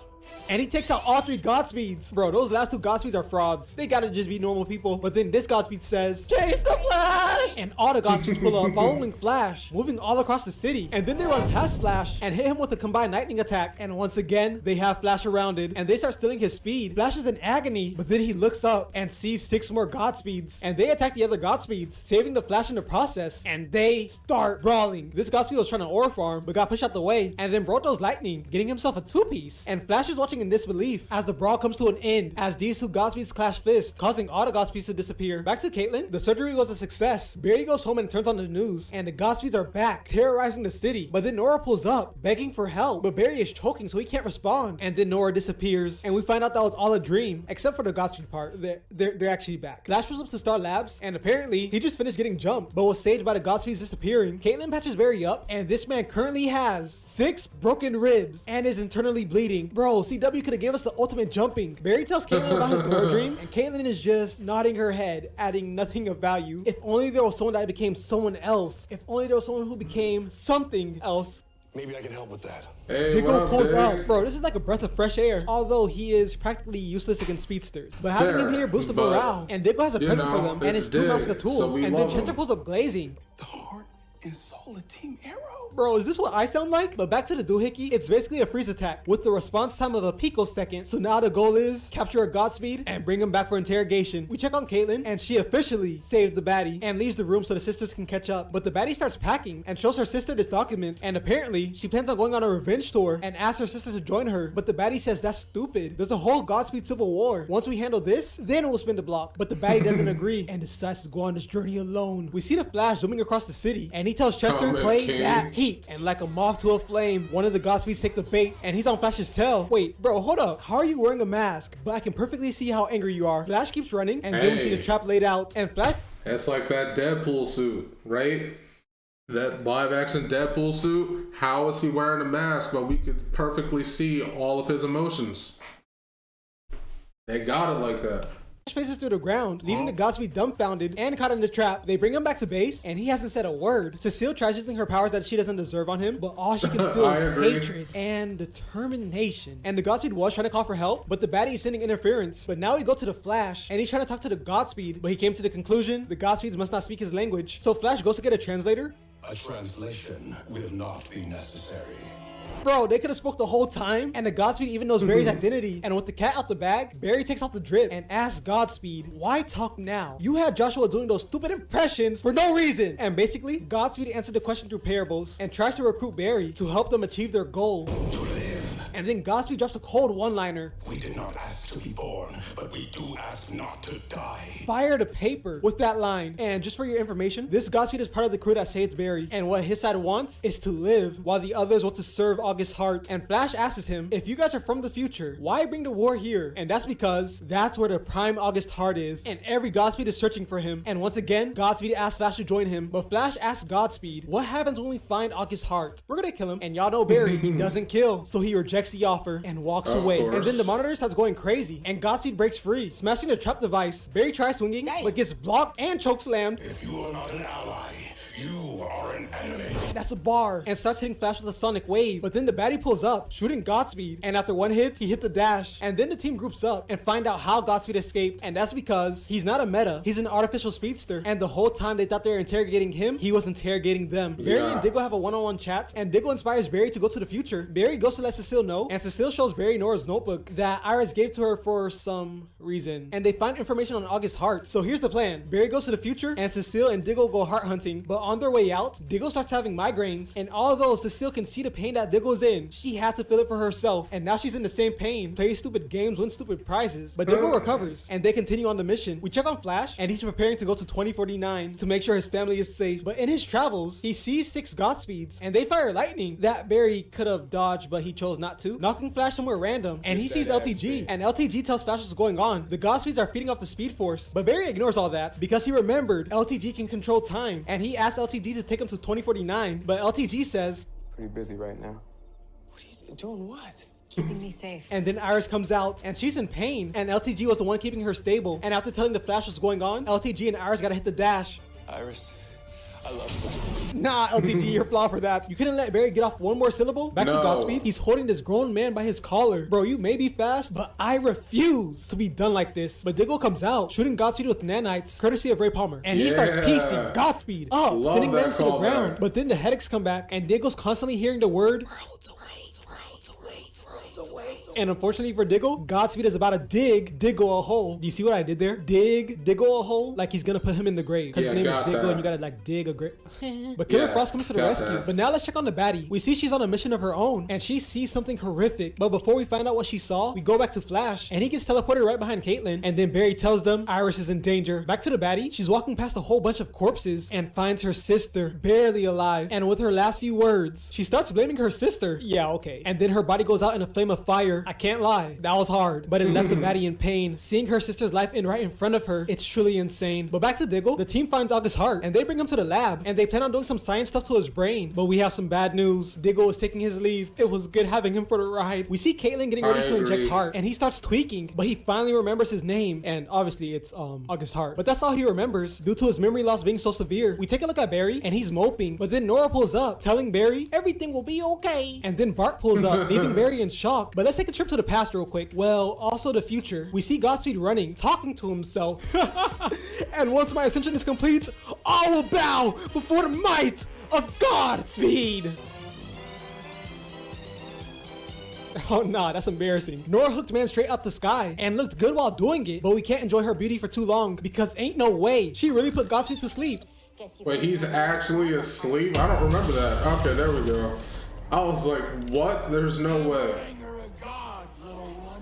[SPEAKER 2] and he takes out all 3 Godspeeds. Bro, those last 2 Godspeeds are frauds. They gotta just be normal people. But then this Godspeed says, chase the Flash! And all the Godspeeds pull up, following Flash, moving all across the city. And then they run past Flash and hit him with a combined lightning attack. And once again, they have Flash surrounded and they start stealing his speed. Flash is in agony, but then he looks up and sees 6 more Godspeeds. And they attack the other Godspeeds, saving the Flash in the process. And they start brawling. This Godspeed was trying to ore farm, but got pushed out the way. And then Broto's lightning, getting himself a 2-piece. And Flash is watching in disbelief as the brawl comes to an end, as these 2 Godspeeds clash fists, causing all the Godspeeds to disappear. Back to Caitlyn, the surgery was a success. Barry goes home and turns on the news, and the Godspeeds are back, terrorizing the city. But then Nora pulls up, begging for help, but Barry is choking, so he can't respond. And then Nora disappears, and we find out that was all a dream, except for the Godspeed part. They're actually back. Flash pulls up to Star Labs, and apparently he just finished getting jumped, but was saved by the Godspeeds disappearing. Caitlyn patches Barry up, and this man currently has 6 broken ribs and is internally bleeding. Bro, CW could have gave us the ultimate jumping. Barry tells Caitlyn about his glory dream, and Caitlyn is just nodding her head, adding nothing of value. If only there was someone that became someone else. If only there was someone who became something else.
[SPEAKER 4] Maybe I can help with that.
[SPEAKER 1] Hey,
[SPEAKER 2] Diggle pulls up. Bro, this is like a breath of fresh air. Although he is practically useless against speedsters. But having him here boosts the morale. And Diggle has a present for them. And it's 2 Maska tools.
[SPEAKER 1] So
[SPEAKER 2] and then Chester pulls up glazing.
[SPEAKER 4] The heart and soul of Team Arrow.
[SPEAKER 2] Bro, is this what I sound like? But back to the doohickey, it's basically a freeze attack with the response time of a picosecond. So now the goal is capture a Godspeed and bring him back for interrogation. We check on Caitlyn and she officially saved the baddie and leaves the room so the sisters can catch up. But the baddie starts packing and shows her sister this document, and apparently she plans on going on a revenge tour and asks her sister to join her. But the baddie says that's stupid. There's a whole Godspeed civil war. Once we handle this, then we'll spin the block. But the baddie doesn't agree and decides to go on this journey alone. We see the Flash zooming across the city and he tells Chester, play that heat. And like a moth to a flame, one of the Godspeeds take the bait and he's on Flash's tail. Wait, bro, hold up. How are you wearing a mask? But I can perfectly see how angry you are. Flash keeps running and then we see the trap laid out and Flash...
[SPEAKER 1] That's like that Deadpool suit, right? That live action Deadpool suit. How is he wearing a mask? But we could perfectly see all of his emotions. They got it like that.
[SPEAKER 2] Faces through the ground, leaving the Godspeed dumbfounded and caught in the trap. They bring him back to base and he hasn't said a word. Cecile tries using her powers that she doesn't deserve on him, but all she can feel is hatred and determination. And the Godspeed was trying to call for help, but the baddie is sending interference. But now we go to the Flash and he's trying to talk to the Godspeed, but he came to the conclusion the Godspeeds must not speak his language. So Flash goes to get a translator.
[SPEAKER 3] A translation will not be necessary.
[SPEAKER 2] Bro, they could have spoke the whole time, and the Godspeed even knows Barry's identity. And with the cat out the bag, Barry takes off the drip and asks Godspeed, why talk now? You had Joshua doing those stupid impressions for no reason. And basically, Godspeed answered the question through parables and tries to recruit Barry to help them achieve their goal.
[SPEAKER 3] To live.
[SPEAKER 2] And then Godspeed drops a cold one-liner.
[SPEAKER 3] We did not ask to be born, but we do ask not to die.
[SPEAKER 2] Fire the paper with that line. And just for your information, this Godspeed is part of the crew that saved Barry. And what his side wants is to live, while the others want to serve August Hart. And Flash asks him, if you guys are from the future, why bring the war here? And that's because that's where the prime August Hart is. And every Godspeed is searching for him. And once again, Godspeed asks Flash to join him. But Flash asks Godspeed, what happens when we find August Hart? We're gonna kill him. And y'all know Barry, he doesn't kill. So he rejects the offer and walks away.
[SPEAKER 1] Course.
[SPEAKER 2] And then the monitor starts going crazy. And Godspeed breaks free, smashing the trap device. Barry tries swinging, but gets blocked and chokeslammed.
[SPEAKER 3] If you are not an ally, you are an enemy.
[SPEAKER 2] That's a bar. And starts hitting Flash with a sonic wave. But then the baddie pulls up, shooting Godspeed. And after one hit, he hit the dash. And then the team groups up and find out how Godspeed escaped. And that's because he's not a meta. He's an artificial speedster. And the whole time they thought they were interrogating him, he was interrogating them. Barry and Diggle have a one-on-one chat. And Diggle inspires Barry to go to the future. Barry goes to let Cecile know. And Cecile shows Barry Nora's notebook that Iris gave to her for some reason. And they find information on August Hart. So here's the plan. Barry goes to the future and Cecile and Diggle go heart hunting. But on their way out, Diggle starts having migraines. And although Cecile can see the pain that Diggle's in, she had to feel it for herself. And now she's in the same pain. Plays stupid games, wins stupid prizes. But Diggle recovers and they continue on the mission. We check on Flash and he's preparing to go to 2049 to make sure his family is safe. But in his travels, he sees 6 Godspeeds and they fire lightning that Barry could have dodged, but he chose not to, knocking Flash somewhere random. And he sees LTG and LTG tells Flash what's going on. The Godspeeds are feeding off the Speed Force, but Barry ignores all that because he remembered LTG can control time and he asked LTG to take him to 2049, but LTG says,
[SPEAKER 6] pretty busy right now.
[SPEAKER 4] What are you doing? What?
[SPEAKER 7] Keeping me safe.
[SPEAKER 2] and then Iris comes out and she's in pain and LTG was the one keeping her stable. And after telling the Flash what's going on, LTG and Iris gotta hit the dash.
[SPEAKER 4] Iris, I love you.
[SPEAKER 2] Nah, LTG, you're flawed for that. You couldn't let Barry get off one more syllable? Back to
[SPEAKER 1] No.
[SPEAKER 2] Godspeed. He's holding this grown man by his collar. Bro, you may be fast, but I refuse to be done like this. But Diggle comes out, shooting Godspeed with nanites, courtesy of Ray Palmer. And he starts
[SPEAKER 1] Yeah.
[SPEAKER 2] piecing Godspeed up,
[SPEAKER 1] Love
[SPEAKER 2] sending
[SPEAKER 1] that
[SPEAKER 2] man to the ground.
[SPEAKER 1] callback.
[SPEAKER 2] But then the headaches come back, and Diggle's constantly hearing the word worlds away. And unfortunately for Diggle, Godspeed is about to Diggle a hole. Do you see what I did there? Diggle a hole, like he's gonna put him in the grave. Because
[SPEAKER 1] Yeah,
[SPEAKER 2] his name is
[SPEAKER 1] got
[SPEAKER 2] Diggle
[SPEAKER 1] that.
[SPEAKER 2] and you gotta like dig a grave. But Killer
[SPEAKER 1] Yeah,
[SPEAKER 2] Frost comes to the
[SPEAKER 1] got
[SPEAKER 2] rescue.
[SPEAKER 1] that.
[SPEAKER 2] But now let's check on the baddie. We see she's on a mission of her own and she sees something horrific. But before we find out what she saw, we go back to Flash and he gets teleported right behind Caitlyn. And then Barry tells them Iris is in danger. Back to the baddie. She's walking past a whole bunch of corpses and finds her sister barely alive. And with her last few words, she starts blaming her sister. Yeah, okay. And then her body goes out in a flame of fire. I can't lie. That was hard, but it left the baddie in pain. Seeing her sister's life end right in front of her, it's truly insane. But back to Diggle, the team finds August Hart and they bring him to the lab and they plan on doing some science stuff to his brain. But we have some bad news. Diggle is taking his leave. It was good having him for the ride. We see Caitlyn getting ready to inject Hart and he starts tweaking, but he finally remembers his name and obviously it's August Hart. But that's all he remembers due to his memory loss being so severe. We take a look at Barry and he's moping, but then Nora pulls up telling Barry everything will be okay. And then Bart pulls up, leaving Barry in shock. But let's take a trip to the past real quick. Well, also the future. We see Godspeed running, talking to himself. And once my ascension is complete, I will bow before the might of Godspeed. Oh nah, that's embarrassing. Nora hooked man straight out the sky and looked good while doing it, but we can't enjoy her beauty for too long because ain't no way she really put Godspeed to sleep.
[SPEAKER 1] Wait, he's actually asleep? I don't remember that. Okay, there we go. I was like, what? There's no way.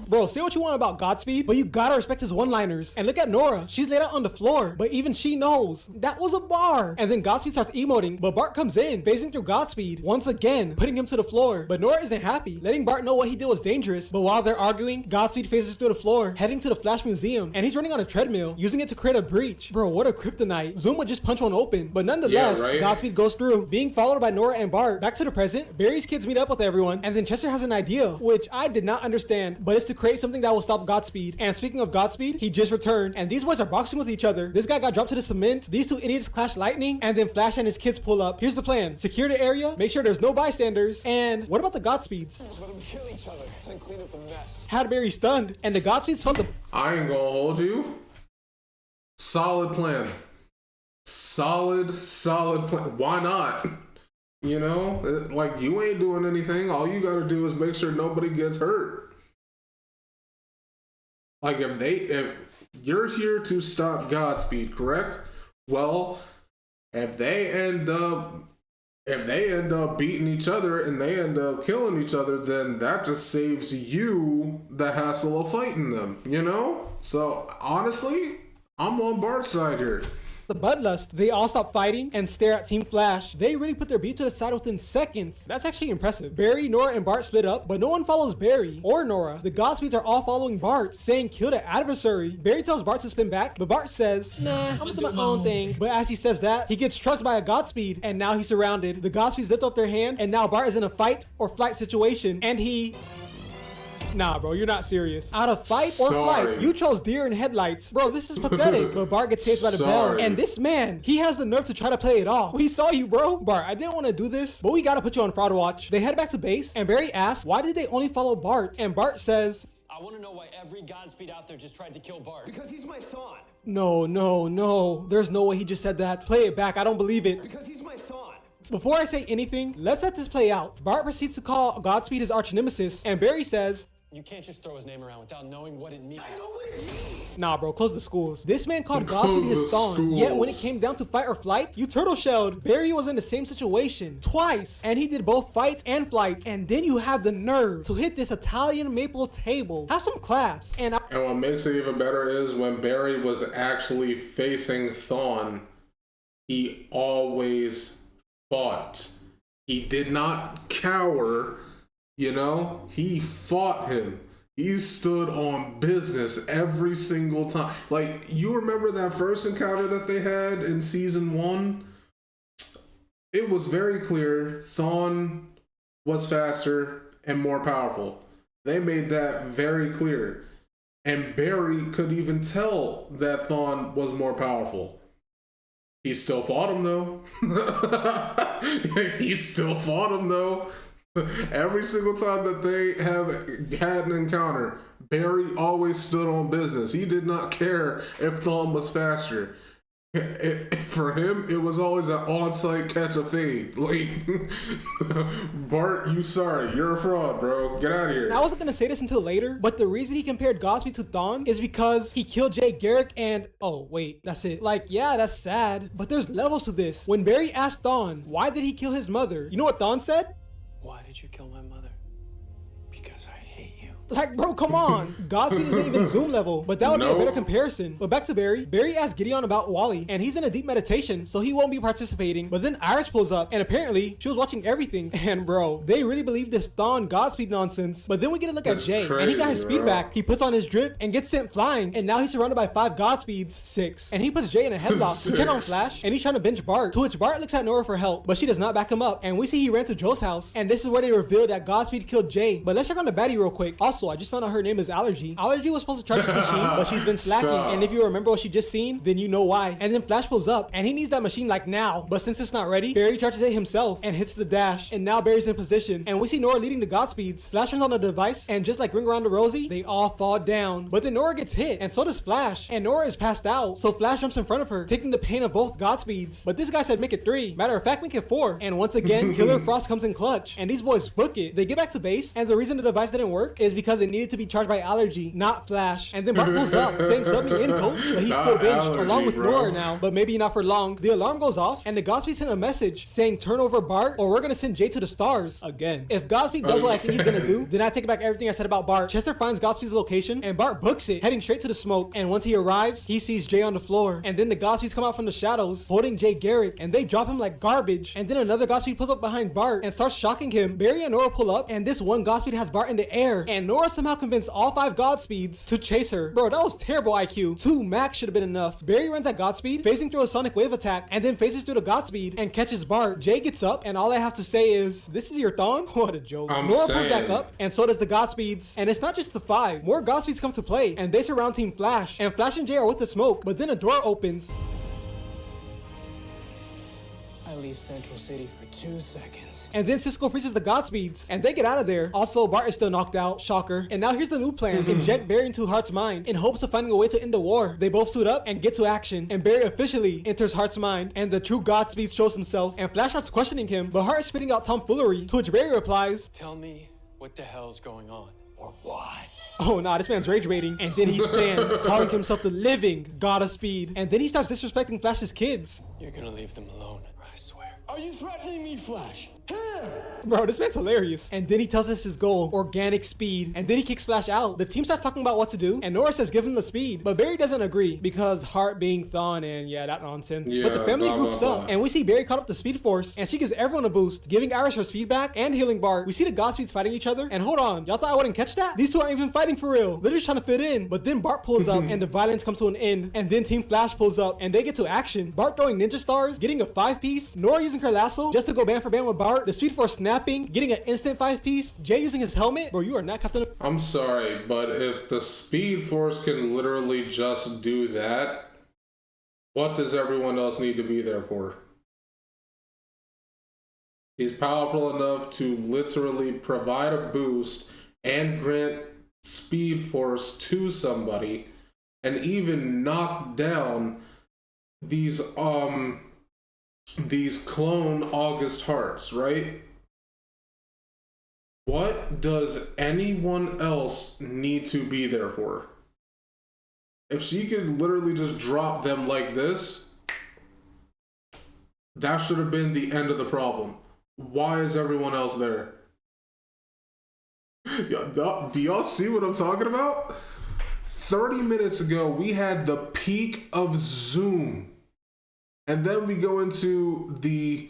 [SPEAKER 2] Bro, say what you want about Godspeed, but you gotta respect his one-liners. And look at Nora. She's laid out on the floor, but even she knows that was a bar. And then Godspeed starts emoting, but Bart comes in, phasing through Godspeed, once again, putting him to the floor. But Nora isn't happy, letting Bart know what he did was dangerous. But while they're arguing, Godspeed phases through the floor, heading to the Flash Museum. And he's running on a treadmill, using it to create a breach. Bro, what a kryptonite. Zoom would just punch one open. But nonetheless,
[SPEAKER 1] Yeah, right?
[SPEAKER 2] Godspeed goes through, being followed by Nora and Bart. Back to the present, Barry's kids meet up with everyone, and then Chester has an idea, which I did not understand, but it's to create something that will stop Godspeed. And speaking of Godspeed, he just returned and these boys are boxing with each other. This guy got dropped to the cement, these two idiots clash lightning, and then Flash and his kids pull up. Here's the plan: secure the area, make sure there's no bystanders, and what about the Godspeeds?
[SPEAKER 4] Let them kill each other and clean up the mess.
[SPEAKER 2] Had Barry stunned, and the Godspeeds felt the
[SPEAKER 1] I ain't gonna hold you. Solid plan. Solid plan. Why not? You know, like you ain't doing anything. All you gotta do is make sure nobody gets hurt. Like if you're here to stop Godspeed, correct? Well, if they end up beating each other and they end up killing each other, then that just saves you the hassle of fighting them, you know? So honestly, I'm on Bart's side here.
[SPEAKER 2] bloodlust. They all stop fighting and stare at Team Flash. They really put their beef to the side within seconds. That's actually impressive. Barry, Nora, and Bart split up, but no one follows Barry or Nora. The Godspeeds are all following Bart, saying kill the adversary. Barry tells Bart to spin back, but Bart says, nah, I'm gonna do my own thing. But as he says that, he gets struck by a Godspeed, and now he's surrounded. The Godspeeds lift up their hand, and now Bart is in a fight or flight situation, and he... Nah, bro, you're not serious. Out of fight or flight, you chose deer in headlights. Bro, this is pathetic. But Bart gets chased by the bell. And this man, he has the nerve to try to play it off. We saw you, bro. Bart, I didn't want to do this, but we gotta put you on fraud watch. They head back to base, and Barry asks, why did they only follow Bart? And Bart says,
[SPEAKER 6] I want to know why every Godspeed out there just tried to kill Bart.
[SPEAKER 5] Because he's my thought.
[SPEAKER 2] No. There's no way he just said that. Play it back. I don't believe it.
[SPEAKER 5] Because he's my thought.
[SPEAKER 2] Before I say anything, let's let this play out. Bart proceeds to call Godspeed his arch nemesis, and Barry says,
[SPEAKER 6] You can't just throw his name around without knowing what it means.
[SPEAKER 5] I know what it means.
[SPEAKER 2] nah, bro, close the schools. This man called Godspeed his thorn. Yet when it came down to fight or flight, you turtle shelled. Barry was in the same situation twice, and he did both fight and flight. And then you have the nerve to hit this Italian maple table. Have some class. And
[SPEAKER 1] what makes it even better is when Barry was actually facing Thawne, he always fought. He did not cower. You know, he fought him. He stood on business every single time. Like, you remember that first encounter that they had in season 1? It was very clear Thawne was faster and more powerful. They made that very clear. And Barry could even tell that Thawne was more powerful. He still fought him, though. He still fought him though. Every single time that they have had an encounter, Barry always stood on business. He did not care if Thawne was faster. For him, it was always an on-site catch a fade. Like, Bart, you sorry. You're a fraud, bro. Get out of here.
[SPEAKER 2] I wasn't gonna say this until later, but the reason he compared Godspeed to Thawne is because he killed Jay Garrick and... Oh, wait, that's it. Like, yeah, that's sad, but there's levels to this. When Barry asked Thawne, why did he kill his mother? You know what Thawne said?
[SPEAKER 6] Why did you kill my mother?
[SPEAKER 4] Because I hate you.
[SPEAKER 2] Like, bro, come on. Godspeed isn't even Zoom level, but that would be a better comparison. But back to Barry. Barry asked Gideon about Wally, and he's in a deep meditation, so he won't be participating. But then Iris pulls up, and apparently, she was watching everything. And bro, they really believe this Thawne Godspeed nonsense. But then we get a look at Jay, and he got his speed back. He puts on his drip and gets sent flying, and now he's surrounded by 5 Godspeeds, 6. And he puts Jay in a headlock to check on Flash, and he's trying to bench Bart, to which Bart looks at Nora for help, but she does not back him up. And we see he ran to Joe's house, and this is where they reveal that Godspeed killed Jay. But let's check on the baddie real quick. Also, I just found out her name is Allergy. Allergy was supposed to charge this machine, but she's been slacking.
[SPEAKER 1] Stop.
[SPEAKER 2] And if you remember what she just seen, then you know why. And then Flash pulls up, and he needs that machine like now. But since it's not ready, Barry charges it himself and hits the dash. And now Barry's in position. And we see Nora leading the Godspeeds. Flash turns on the device, and just like Ring Around the Rosie, they all fall down. But then Nora gets hit, and so does Flash. And Nora is passed out, so Flash jumps in front of her, taking the pain of both Godspeeds. But this guy said make it 3. Matter of fact, make it 4. And once again, Killer Frost comes in clutch. And these boys book it. They get back to base, and the reason the device didn't work is because it needed to be charged by Allergy, not Flash. And then Bart pulls up, saying sub me in, coach. But he's still benched,
[SPEAKER 1] Allergy,
[SPEAKER 2] along with
[SPEAKER 1] bro.
[SPEAKER 2] Nora now. But maybe not for long. The alarm goes off, and the Godspeed sent a message saying turn over Bart, or we're gonna send Jay to the stars again. If Godspeed does what I think he's gonna do, then I take back everything I said about Bart. Chester finds Godspeed's location, and Bart books it, heading straight to the smoke. And once he arrives, he sees Jay on the floor. And then the Godspeeds come out from the shadows, holding Jay Garrick, and they drop him like garbage. And then another Godspeed pulls up behind Bart and starts shocking him. Barry and Nora pull up, and this one Godspeed has Bart in the air. And Nora somehow convinced all 5 Godspeeds to chase her. Bro, that was terrible IQ. 2 max should have been enough. Barry runs at Godspeed, facing through a sonic wave attack, and then faces through the Godspeed and catches Bart. Jay gets up, and all I have to say is, this is your Thawne? What a joke.
[SPEAKER 1] I'm
[SPEAKER 2] Nora pulls
[SPEAKER 1] saying.
[SPEAKER 2] back up, and so does the Godspeeds. And it's not just the 5. More Godspeeds come to play, and they surround Team Flash. And Flash and Jay are with the smoke, but then a door opens.
[SPEAKER 6] I leave Central City for 2 seconds.
[SPEAKER 2] And then Cisco freezes the Godspeeds, and they get out of there. Also, Bart is still knocked out, shocker. And now here's the new plan. Inject Barry into Hart's mind in hopes of finding a way to end the war. They both suit up and get to action, and Barry officially enters Hart's mind, and the true Godspeed shows himself, and Flash starts questioning him, but Hart is spitting out tomfoolery, to which Barry replies,
[SPEAKER 6] Tell me what the hell's going on.
[SPEAKER 4] Or what?
[SPEAKER 2] oh nah, this man's rage baiting. And then he stands, calling himself the living God of Speed. And then he starts disrespecting Flash's kids.
[SPEAKER 6] You're gonna leave them alone, I swear.
[SPEAKER 5] Are you threatening me, Flash?
[SPEAKER 2] Bro, this man's hilarious. And then he tells us his goal, organic speed. And then he kicks Flash out. The team starts talking about what to do, and Nora says give him the speed. But Barry doesn't agree, because Hart being Thawne and yeah, that nonsense.
[SPEAKER 1] Yeah,
[SPEAKER 2] but the family
[SPEAKER 1] blah, blah,
[SPEAKER 2] groups
[SPEAKER 1] blah.
[SPEAKER 2] up, and we see Barry caught up to Speed Force, and she gives everyone a boost, giving Iris her speed back and healing Bart. We see the Godspeeds fighting each other, and hold on, y'all thought I wouldn't catch that? These two aren't even fighting for real. They're just trying to fit in. But then Bart pulls up, and the violence comes to an end. And then Team Flash pulls up, and they get to action. Bart throwing ninja stars, getting a 5-piece, Nora using her lasso just to go band for band with Bart, the Speed Force snapping, getting an instant 5-piece, Jay using his helmet. Bro, you are not Captain.
[SPEAKER 1] I'm sorry, but if the Speed Force can literally just do that, what does everyone else need to be there for? He's powerful enough to literally provide a boost and grant Speed Force to somebody, and even knock down these clone August Hearts, right? What does anyone else need to be there for? If she could literally just drop them like this, that should have been the end of the problem. Why is everyone else there? Do y'all see what I'm talking about? 30 minutes ago, we had the peak of Zoom. And then we go into the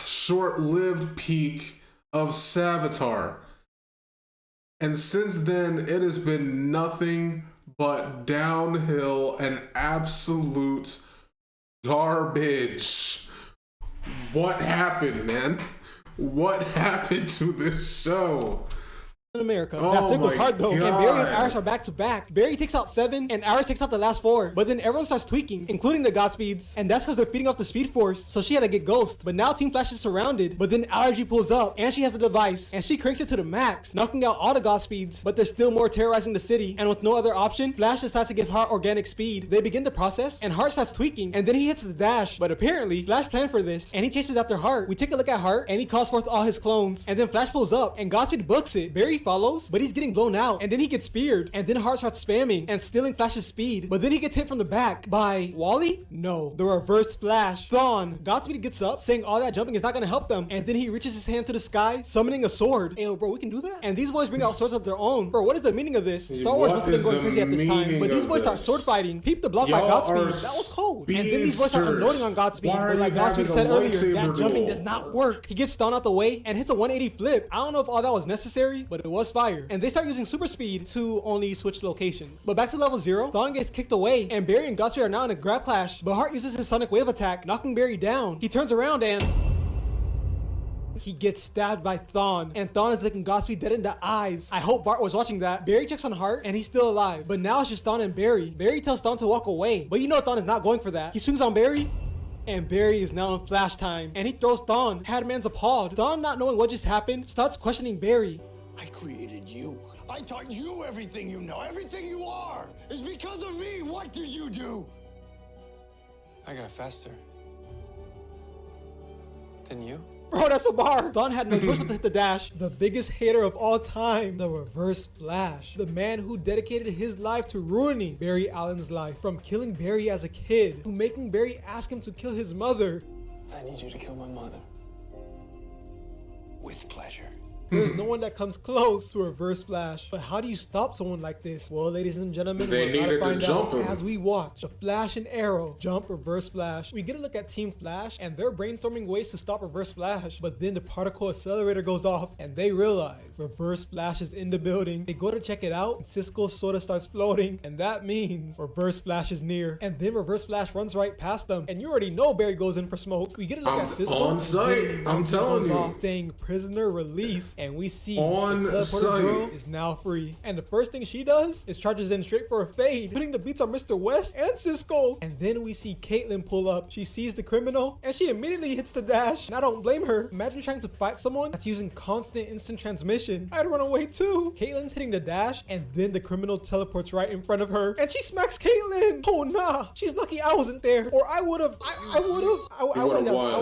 [SPEAKER 1] short-lived peak of Savitar. And since then, it has been nothing but downhill and absolute garbage. What happened, man? What happened to this show?
[SPEAKER 2] in America.
[SPEAKER 1] Oh
[SPEAKER 2] That flick was
[SPEAKER 1] my
[SPEAKER 2] hard though. And
[SPEAKER 1] God.
[SPEAKER 2] Barry and Iris are back to back. Barry takes out 7 and Iris takes out the last 4. But then everyone starts tweaking, including the Godspeeds. And that's because they're feeding off the Speed Force. So she had to get Ghost. But now Team Flash is surrounded. But then Allergy pulls up and she has the device. And she cranks it to the max, knocking out all the Godspeeds. But there's still more terrorizing the city. And with no other option, Flash decides to give Heart organic speed. They begin to process and Heart starts tweaking. And then he hits the dash. But apparently, Flash planned for this. And he chases after Heart. We take a look at Heart and he calls forth all his clones. And then Flash pulls up and Godspeed books it. Barry follows, but he's getting blown out. And then he gets speared. And then Heart starts spamming and stealing Flash's speed. But then he gets hit from the back by Wally? No, the reverse Flash. Thawne. Godspeed gets up, saying all that jumping is not gonna help them. And then he reaches his hand to the sky, summoning a sword. Hey, bro, we can do that? And these boys bring out swords of their own. Bro, what is the meaning of this? Star Wars must have been going crazy at this time. But these boys start sword fighting. Peep the block by Godspeed. That was cold. And then these boys start unloading on Godspeed. But like Godspeed said earlier, that jumping does not work. He gets Thawne out the way and hits a 180 flip. I don't know if all that was necessary, but it was fire. And they start using super speed to only switch locations. But back to level 0, Thawne gets kicked away and Barry and Godspeed are now in a grab clash. But Heart uses his sonic wave attack, knocking Barry down. He turns around and he gets stabbed by Thawne, and Thawne is looking Godspeed dead in the eyes. I hope Bart was watching that. Barry checks on Heart, and he's still alive. But now it's just Thawne and Barry. Barry tells Thawne to walk away, but you know Thawne is not going for that. He swings on Barry, and Barry is now in Flash time, and he throws Thawne. Hadman's appalled. Thawne, not knowing what just happened, starts questioning Barry.
[SPEAKER 3] I created you. I taught you everything you know, everything you are. It's because of me. What did you do?
[SPEAKER 6] I got faster. Didn't you?
[SPEAKER 2] Bro, that's a bar. Thawne had no choice but to hit the dash. The biggest hater of all time, the reverse Flash. The man who dedicated his life to ruining Barry Allen's life. From killing Barry as a kid, to making Barry ask him to kill his mother.
[SPEAKER 6] I need you to kill my mother.
[SPEAKER 3] With pleasure.
[SPEAKER 2] There's no one that comes close to Reverse Flash. But how do you stop someone like this? Well, ladies and gentlemen,
[SPEAKER 1] They
[SPEAKER 2] we're
[SPEAKER 1] needed to
[SPEAKER 2] find
[SPEAKER 1] jump
[SPEAKER 2] out
[SPEAKER 1] him.
[SPEAKER 2] as we watch the Flash and Arrow jump Reverse Flash. We get a look at Team Flash, and they're brainstorming ways to stop Reverse Flash. But then the particle accelerator goes off, and they realize Reverse Flash is in the building. They go to check it out, and Cisco's soda starts floating, and that means Reverse Flash is near. And then Reverse Flash runs right past them, and you already know Barry goes in for smoke. We get a look at Cisco
[SPEAKER 1] on site. I'm telling you.
[SPEAKER 2] saying prisoner release, and we see
[SPEAKER 1] On
[SPEAKER 2] the teleporter
[SPEAKER 1] site.
[SPEAKER 2] girl is now free. And the first thing she does is charges in straight for a fade, putting the beats on Mr. West and Cisco. And then we see Caitlin pull up. She sees the criminal and she immediately hits the dash. And I don't blame her. Imagine trying to fight someone that's using constant instant transmission. I'd run away too. Caitlin's hitting the dash, and then the criminal teleports right in front of her, and she smacks Caitlin. Oh nah, she's lucky I wasn't there, or I would have. I would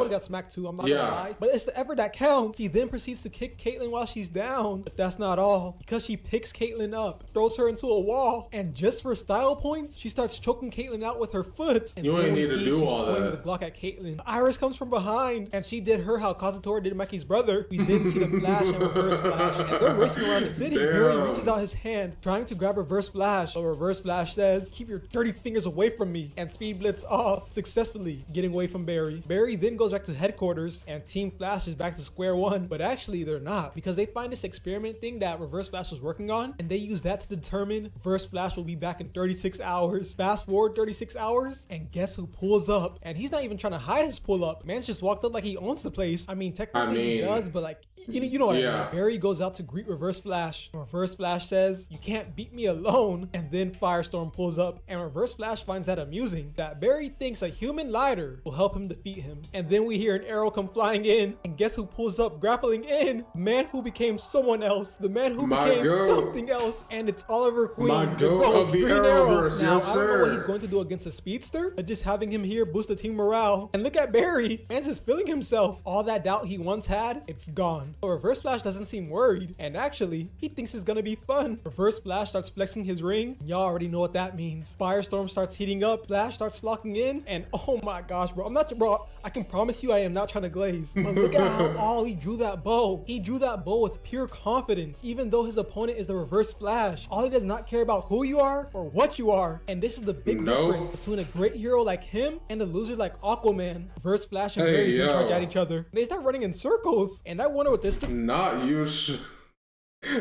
[SPEAKER 2] have got smacked too. I'm not gonna lie. But it's the effort that counts. He then proceeds to kick Caitlin while she's down. But that's not all, because she picks Caitlin up, throws her into a wall, and just for style points, she starts choking Caitlin out with her foot. And
[SPEAKER 1] You
[SPEAKER 2] then
[SPEAKER 1] ain't
[SPEAKER 2] we
[SPEAKER 1] need to
[SPEAKER 2] see
[SPEAKER 1] do
[SPEAKER 2] she's
[SPEAKER 1] all
[SPEAKER 2] pointing
[SPEAKER 1] that.
[SPEAKER 2] the Glock at Caitlin. Iris comes from behind, and she did her how Kazutora did Maki's brother. We then see the Flash and Reverse Flash, and they're racing around the city. Barry reaches out his hand, trying to grab Reverse Flash, but Reverse Flash says, "Keep your dirty fingers away from me," and Speed Blitz off, successfully getting away from Barry. Barry then goes back to headquarters, and Team Flash is back to square one, but actually they're not, because they find this experiment thing that Reverse Flash was working on, and they use that to determine Reverse Flash will be back in 36 hours. Fast forward 36 hours, and guess who pulls up? And he's not even trying to hide his pull up. Man's just walked up like he owns the place. I mean, technically he does, but like, you know what I mean. Barry goes out to greet Reverse Flash. Reverse Flash says, "You can't beat me alone." And then Firestorm pulls up, and Reverse Flash finds that amusing, that Barry thinks a human lighter will help him defeat him. And then we hear an arrow come flying in, and guess who pulls up grappling in? The man who became someone else. The man who became something else. And it's Oliver Queen,
[SPEAKER 1] My
[SPEAKER 2] the
[SPEAKER 1] goat of the
[SPEAKER 2] Green
[SPEAKER 1] Arrowverse.
[SPEAKER 2] Now,
[SPEAKER 1] Yes,
[SPEAKER 2] I don't know what
[SPEAKER 1] sir.
[SPEAKER 2] he's going to do against a speedster, but just having him here boosts the team morale. And look at Barry. Man's just feeling himself. All that doubt he once had, it's gone. But Reverse Flash doesn't seem worried, and actually he thinks it's gonna be fun. Reverse Flash starts flexing his ring. Y'all already know what that means. Firestorm starts heating up, Flash starts locking in, and oh my gosh, bro, I can promise you I am not trying to glaze, but look at how Ollie drew that bow. He drew that bow with pure confidence, even though his opponent is the Reverse Flash. Ollie does not care about who you are or what you are, and this is the big difference between a great hero like him and a loser like Aquaman. Reverse Flash and Barry can charge at each other. They start running in circles, and I wonder what this
[SPEAKER 1] Not you.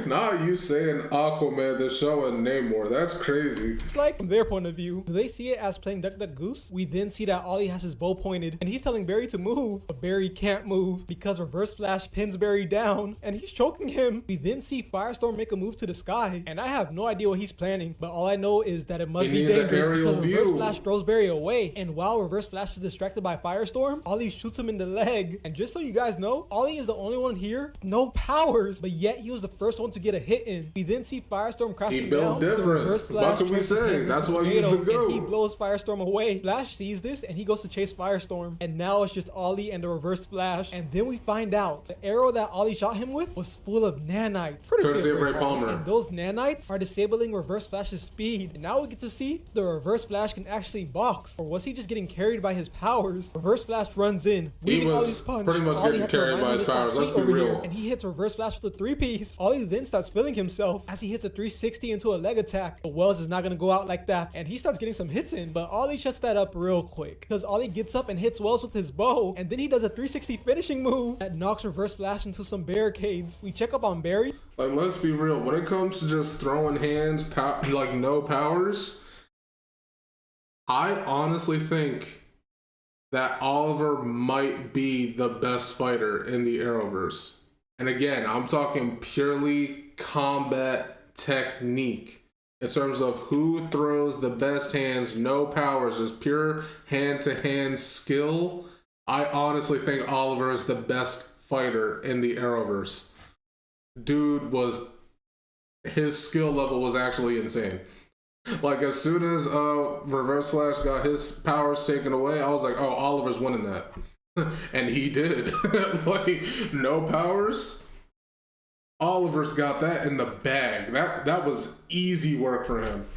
[SPEAKER 1] Not you saying Aquaman, the show, and Namor. That's crazy.
[SPEAKER 2] It's like, from their point of view, do they see it as playing Duck Duck Goose? We then see that Ollie has his bow pointed and he's telling Barry to move, but Barry can't move because Reverse Flash pins Barry down and he's choking him. We then see Firestorm make a move to the sky and I have no idea what he's planning, but all I know is that it must be dangerous because Reverse Flash throws Barry away, and while Reverse Flash is distracted by Firestorm, Ollie shoots him in the leg. And just so you guys know, Ollie is the only one here with no powers, but yet he was the first one to get a hit in. We then see Firestorm crashing down.
[SPEAKER 1] Different. What can we say? That's why he's the GOAT.
[SPEAKER 2] And he blows Firestorm away. Flash sees this and he goes to chase Firestorm. And now it's just Ollie and the Reverse Flash. And then we find out the arrow that Ollie shot him with was full of nanites.
[SPEAKER 1] Courtesy of Ray Palmer.
[SPEAKER 2] And those nanites are disabling Reverse Flash's speed. And now we get to see the Reverse Flash can actually box. Or was he just getting carried by his powers? Reverse Flash runs in.
[SPEAKER 1] He was pretty much getting carried by his powers. Let's be real.
[SPEAKER 2] And he hits Reverse Flash with a 3-piece. Ollie then starts feeling himself as he hits a 360 into a leg attack. But Wells is not going to go out like that. And he starts getting some hits in. But Ollie shuts that up real quick. Because Ollie gets up and hits Wells with his bow. And then he does a 360 finishing move that knocks Reverse Flash into some barricades. We check up on Barry.
[SPEAKER 1] Like, let's be real. When it comes to just throwing hands, like no powers, I honestly think that Oliver might be the best fighter in the Arrowverse. And again, I'm talking purely combat technique. In terms of who throws the best hands, no powers, just pure hand-to-hand skill, I honestly think Oliver is the best fighter in the Arrowverse. Dude his skill level was actually insane. Like, as soon as Reverse Flash got his powers taken away, I was like, oh, Oliver's winning that. And he did. Like, no powers. Oliver's got that in the bag. That was easy work for him.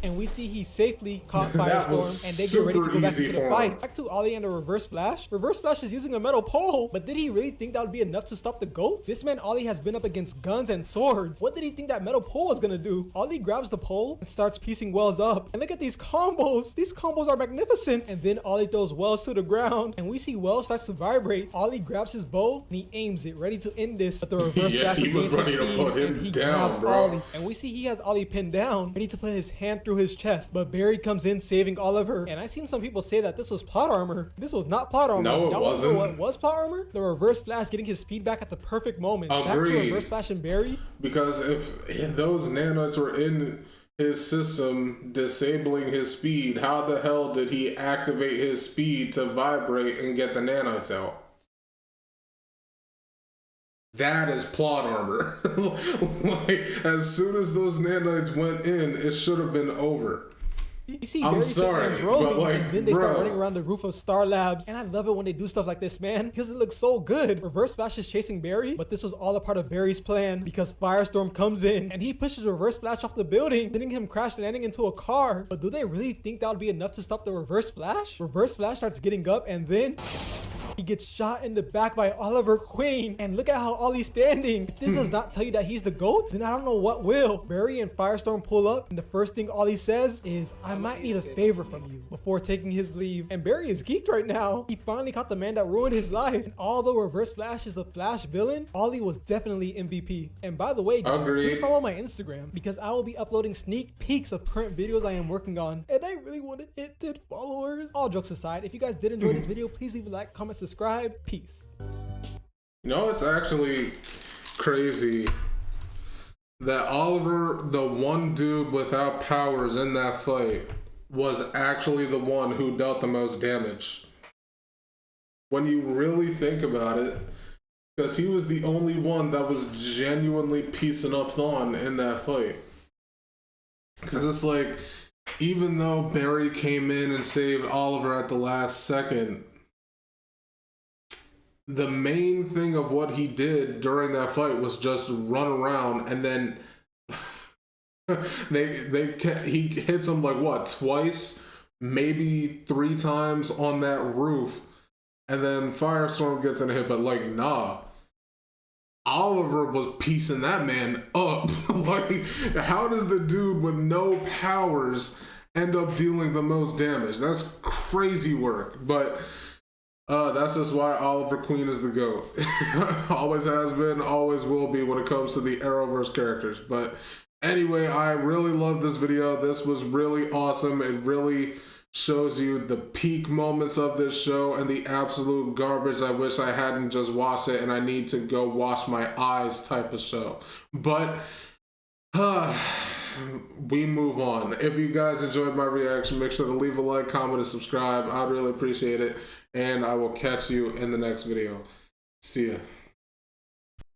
[SPEAKER 2] And we see he safely caught Firestorm and they get ready to go back into the fight. Back to Ollie and the Reverse Flash. Reverse Flash is using a metal pole, but did he really think that would be enough to stop the GOAT? This man Ollie has been up against guns and swords. What did he think that metal pole was gonna do? Ollie grabs the pole and starts piecing Wells up. And look at these combos. These combos are magnificent. And then Ollie throws Wells to the ground and we see Wells starts to vibrate. Ollie grabs his bow and he aims it, ready to end this. But the Reverse Flash
[SPEAKER 1] he was ready to put him down, bro.
[SPEAKER 2] Ollie. And we see he has Ollie pinned down, ready to put his hand through his chest, but Barry comes in saving Oliver. And I seen some people say that this was plot armor. This was not plot armor.
[SPEAKER 1] No, it wasn't.
[SPEAKER 2] What was plot armor? The Reverse Flash getting his speed back at the perfect moment.
[SPEAKER 1] Agreed.
[SPEAKER 2] Back to Reverse Flash and Barry.
[SPEAKER 1] Because if those nanites were in his system disabling his speed, how the hell did he activate his speed to vibrate and get the nanites out? That is plot armor. Like, as soon as those nanites went in, it should have been over.
[SPEAKER 2] You see
[SPEAKER 1] I'm sorry, but like,
[SPEAKER 2] and then they start running around the roof of Star Labs, and I love it when they do stuff like this, man, because it looks so good. Reverse Flash is chasing Barry, but this was all a part of Barry's plan because Firestorm comes in and he pushes Reverse Flash off the building, sending him crash landing into a car. But do they really think that would be enough to stop the Reverse Flash? Reverse Flash starts getting up and then he gets shot in the back by Oliver Queen. And look at how Ollie's standing. If this does not tell you that he's the GOAT, then I don't know what will. Barry and Firestorm pull up, and the first thing Ollie says is, I might need a favor from you, before taking his leave. And Barry is geeked right now. He finally caught the man that ruined his life. And although Reverse Flash is the Flash villain, Ollie was definitely MVP. And by the way, guys, please follow my Instagram because I will be uploading sneak peeks of current videos I am working on. And I really want to hit 10 followers. All jokes aside, if you guys did enjoy this video, please leave a like, comment, subscribe. Peace.
[SPEAKER 1] You know, it's actually crazy that Oliver, the one dude without powers in that fight, was actually the one who dealt the most damage. When you really think about it, because he was the only one that was genuinely piecing up Thawne in that fight. Because it's like, even though Barry came in and saved Oliver at the last second, the main thing of what he did during that fight was just run around, and then he hits him like what, twice, maybe 3 times on that roof, and then Firestorm gets in a hit. But like, nah, Oliver was piecing that man up. Like, how does the dude with no powers end up dealing the most damage? That's crazy work. But That's just why Oliver Queen is the GOAT. Always has been, always will be when it comes to the Arrowverse characters. But anyway, I really love this video. This was really awesome. It really shows you the peak moments of this show and the absolute garbage. I wish I hadn't just watched it and I need to go wash my eyes type of show. But we move on. If you guys enjoyed my reaction, make sure to leave a like, comment, and subscribe. I'd really appreciate it. And I will catch you in the next video. See ya.